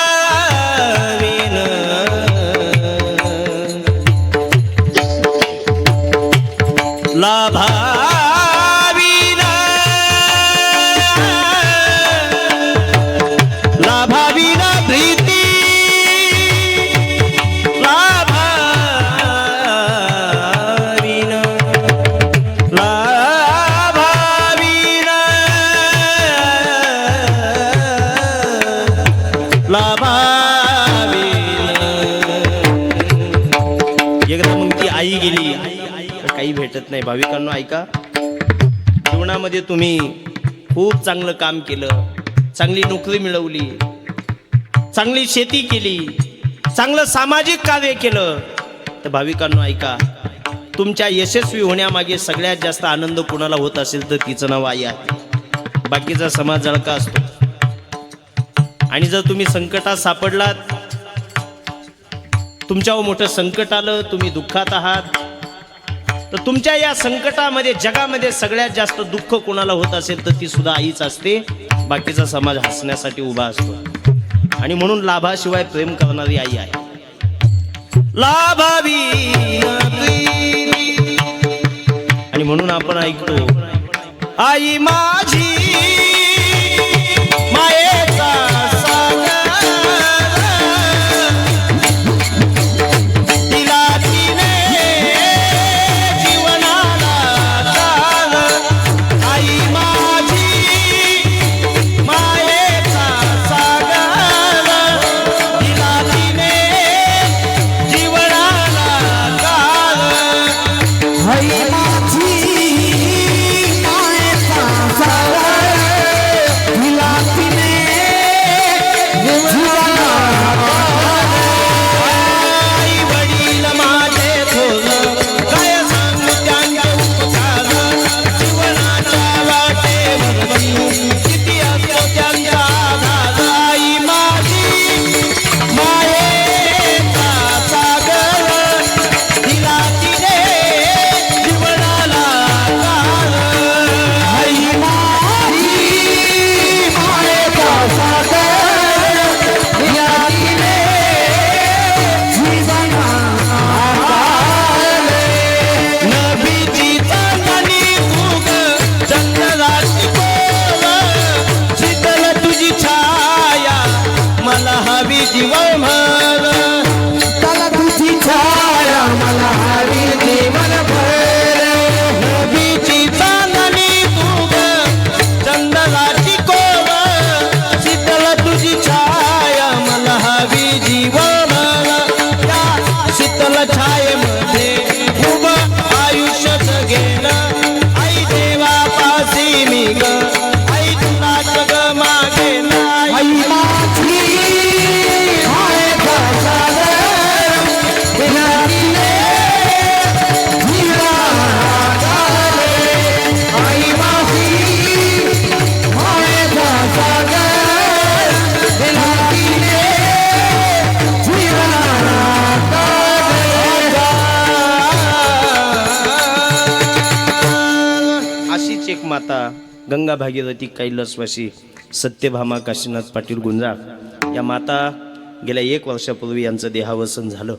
लाभाविन लाभाविन प्रीती, लाभाविन लाभाविन लाभाविन. एकदा मग ती आई गेली, काही भेटत नाही. भाविकांनो ऐका, जीवनामध्ये तुम्ही खूप चांगलं काम केलं, चांगली नोकरी मिळवली, चांगली शेती केली, चांगलं सामाजिक कार्य केलं, तर भाविकांनो ऐका, तुमच्या यशस्वी होण्यामागे सगळ्यात जास्त आनंद कोणाला होत असेल तर तिचं नाव आई आहे. बाकीचा समाज जळका असतो. आणि जर तुम्ही संकटात सापडलात, तुमच्यावर मोठं संकट आलं, तुम्ही दुःखात आहात, तर तुमच्या या संकटामध्ये जगामध्ये सगळ्यात जास्त दुःख कोणाला होत असेल तर ती सुद्धा आईच असते. बाकीचा समाज हसण्यासाठी उभा असतो. आणि म्हणून लाभाशिवाय प्रेम करणारी आई आहे. लाभावी आणि म्हणून आपण ऐकतो, आई माझी मायेचा एक माता गंगा भागीरथी कैलासवासी सत्यभामा काशीनाथ पाटील गुंजाळ या माता गेल्या 1 वर्षापूर्वी यांचं देहावसन झालं.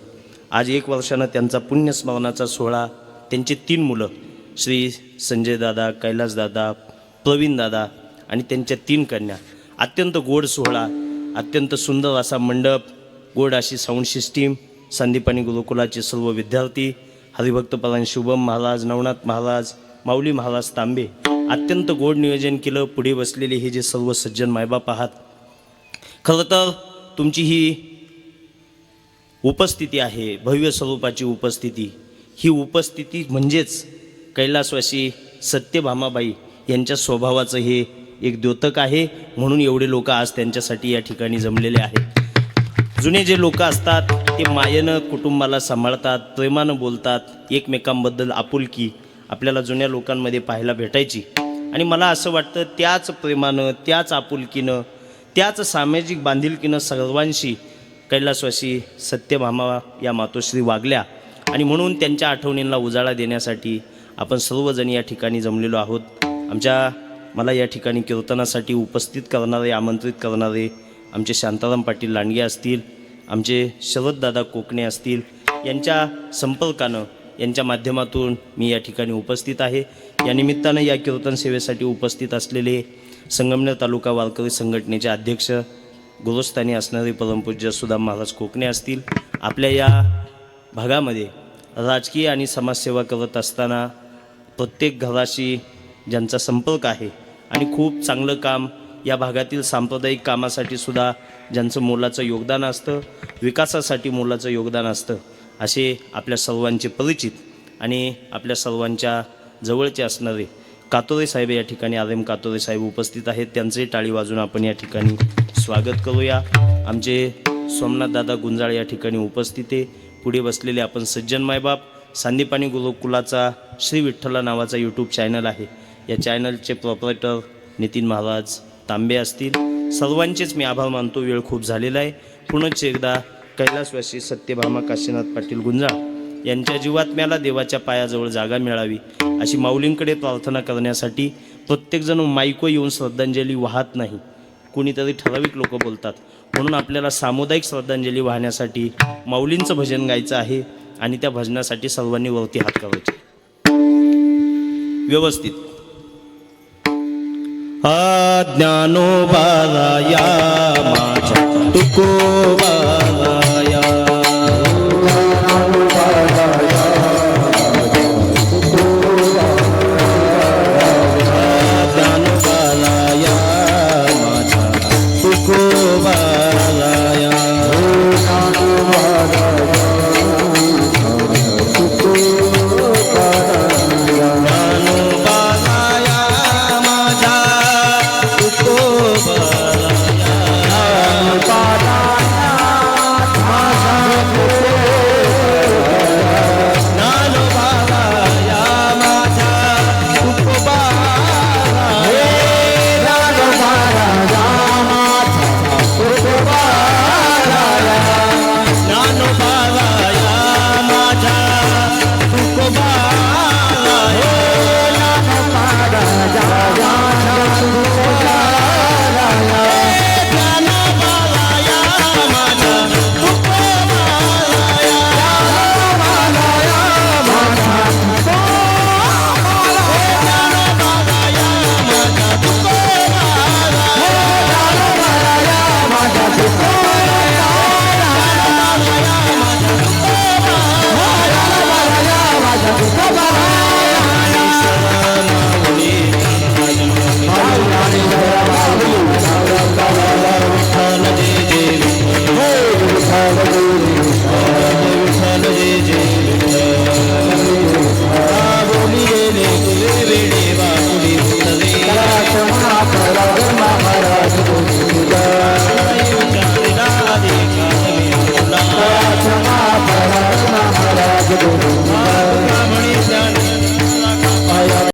आज 1 वर्षानं त्यांचा पुण्यस्मरणाचा सोहळा, त्यांची 3 मुलं श्री संजय दादा, कैलास दादा, प्रवीण दादा आणि त्यांच्या 3 कन्या. अत्यंत गोड सोहळा, अत्यंत सुंदर असा मंडप, गोड अशी साऊंड सिस्टीम, संदीपानी गुरुकुलाचे सर्व विद्यार्थी, हरिभक्तपरायण शुभम महाराज, नवनाथ महाराज, माऊली महाराज तांबे, अत्यंत गोड नियोजन केलं. पुढे बसलेले हे जे सर्व सज्जन मायबाप आहात, खरं तर तुमची ही उपस्थिती आहे, भव्य स्वरूपाची उपस्थिती, ही उपस्थिती म्हणजेच कैलासवासी सत्यभामाबाई यांच्या स्वभावाचं हे एक द्योतक आहे. म्हणून एवढे लोक आज त्यांच्यासाठी या ठिकाणी जमलेले आहेत. जुने जे लोक असतात ते मायेनं कुटुंबाला सांभाळतात, प्रेमानं बोलतात, एकमेकांबद्दल आपुलकी आपल्याला जुन्या लोकांमध्ये पाहायला भेटायची. आणि मला असं वाटतं त्याच प्रेमानं, त्याच आपुलकीनं, त्याच सामाजिक बांधिलकीनं सर्वांशी कैलासवासी सत्यभामा या मातोश्री वागल्या आणि म्हणून त्यांच्या आठवणींना उजाळा देण्यासाठी आपण सर्वजण या ठिकाणी जमलेलो आहोत. मला या ठिकाणी कीर्तनासाठी उपस्थित करणारे, आमंत्रित करणारे आमचे शांताराम पाटील लांडगे असतील, आमचे शरददादा कोकणे असतील, यांच्या संपर्कानं, यांच्या माध्यमातून मी या ठिकाणी उपस्थित आहे. या निमित्तानं या कीर्तन सेवेसाठी उपस्थित असलेले संगमनेर तालुका वारकरी संघटनेचे अध्यक्ष, गुरुस्थानी असणारे परमपूज्य सुदाम महाराज कोकणे असतील. आपल्या या भागामध्ये राजकीय आणि समाजसेवा करत असताना प्रत्येक घराशी ज्यांचा संपर्क आहे आणि खूप चांगलं काम या भागातील सांप्रदायिक कामासाठी सुद्धा ज्यांचं मोलाचं योगदान असतं, विकासासाठी मोलाचं योगदान असतं, असे आपल्या सर्वांचे परिचित आणि आपल्या सर्वांच्या जवळचे असणारे कातोरे साहेब या ठिकाणी, आर एम कातोरे साहेब उपस्थित आहेत. त्यांचे टाळी वाजून आपण या ठिकाणी स्वागत करूया. आमचे सोमनाथदादा गुंजाळ या ठिकाणी उपस्थित आहे. पुढे बसलेले आपण सज्जन मायबाप, सांदीपानी गुरुकुलाचा श्री विठ्ठला नावाचा यूट्यूब चॅनल आहे. या चॅनलचे प्रोपरायटर नितीन महाराज तांबे असतील. सर्वांचेच मी आभार मानतो. वेळ खूप झालेला आहे. पुनश्च एकदा कैलासवासी सत्यभामा काशीनाथ पाटील गुंजाळ यांच्या जीवात्म्याला देवाच्या पायाजवळ जागा मिळावी अशी माऊलींकडे प्रार्थना करण्यासाठी प्रत्येकजण माईको येऊन श्रद्धांजली वाहत नाही. कुणीतरी ठराविक लोक बोलतात. म्हणून आपल्याला सामुदायिक श्रद्धांजली वाहण्यासाठी माऊलींचं भजन गायचं आहे आणि त्या भजनासाठी सर्वांनी वरती हात करायचे व्यवस्थित. ज्ञानोबाराया माझ्या तुकोबाराया, ज्ञानोबाराया माझ्या तुकोबाराया, महाराज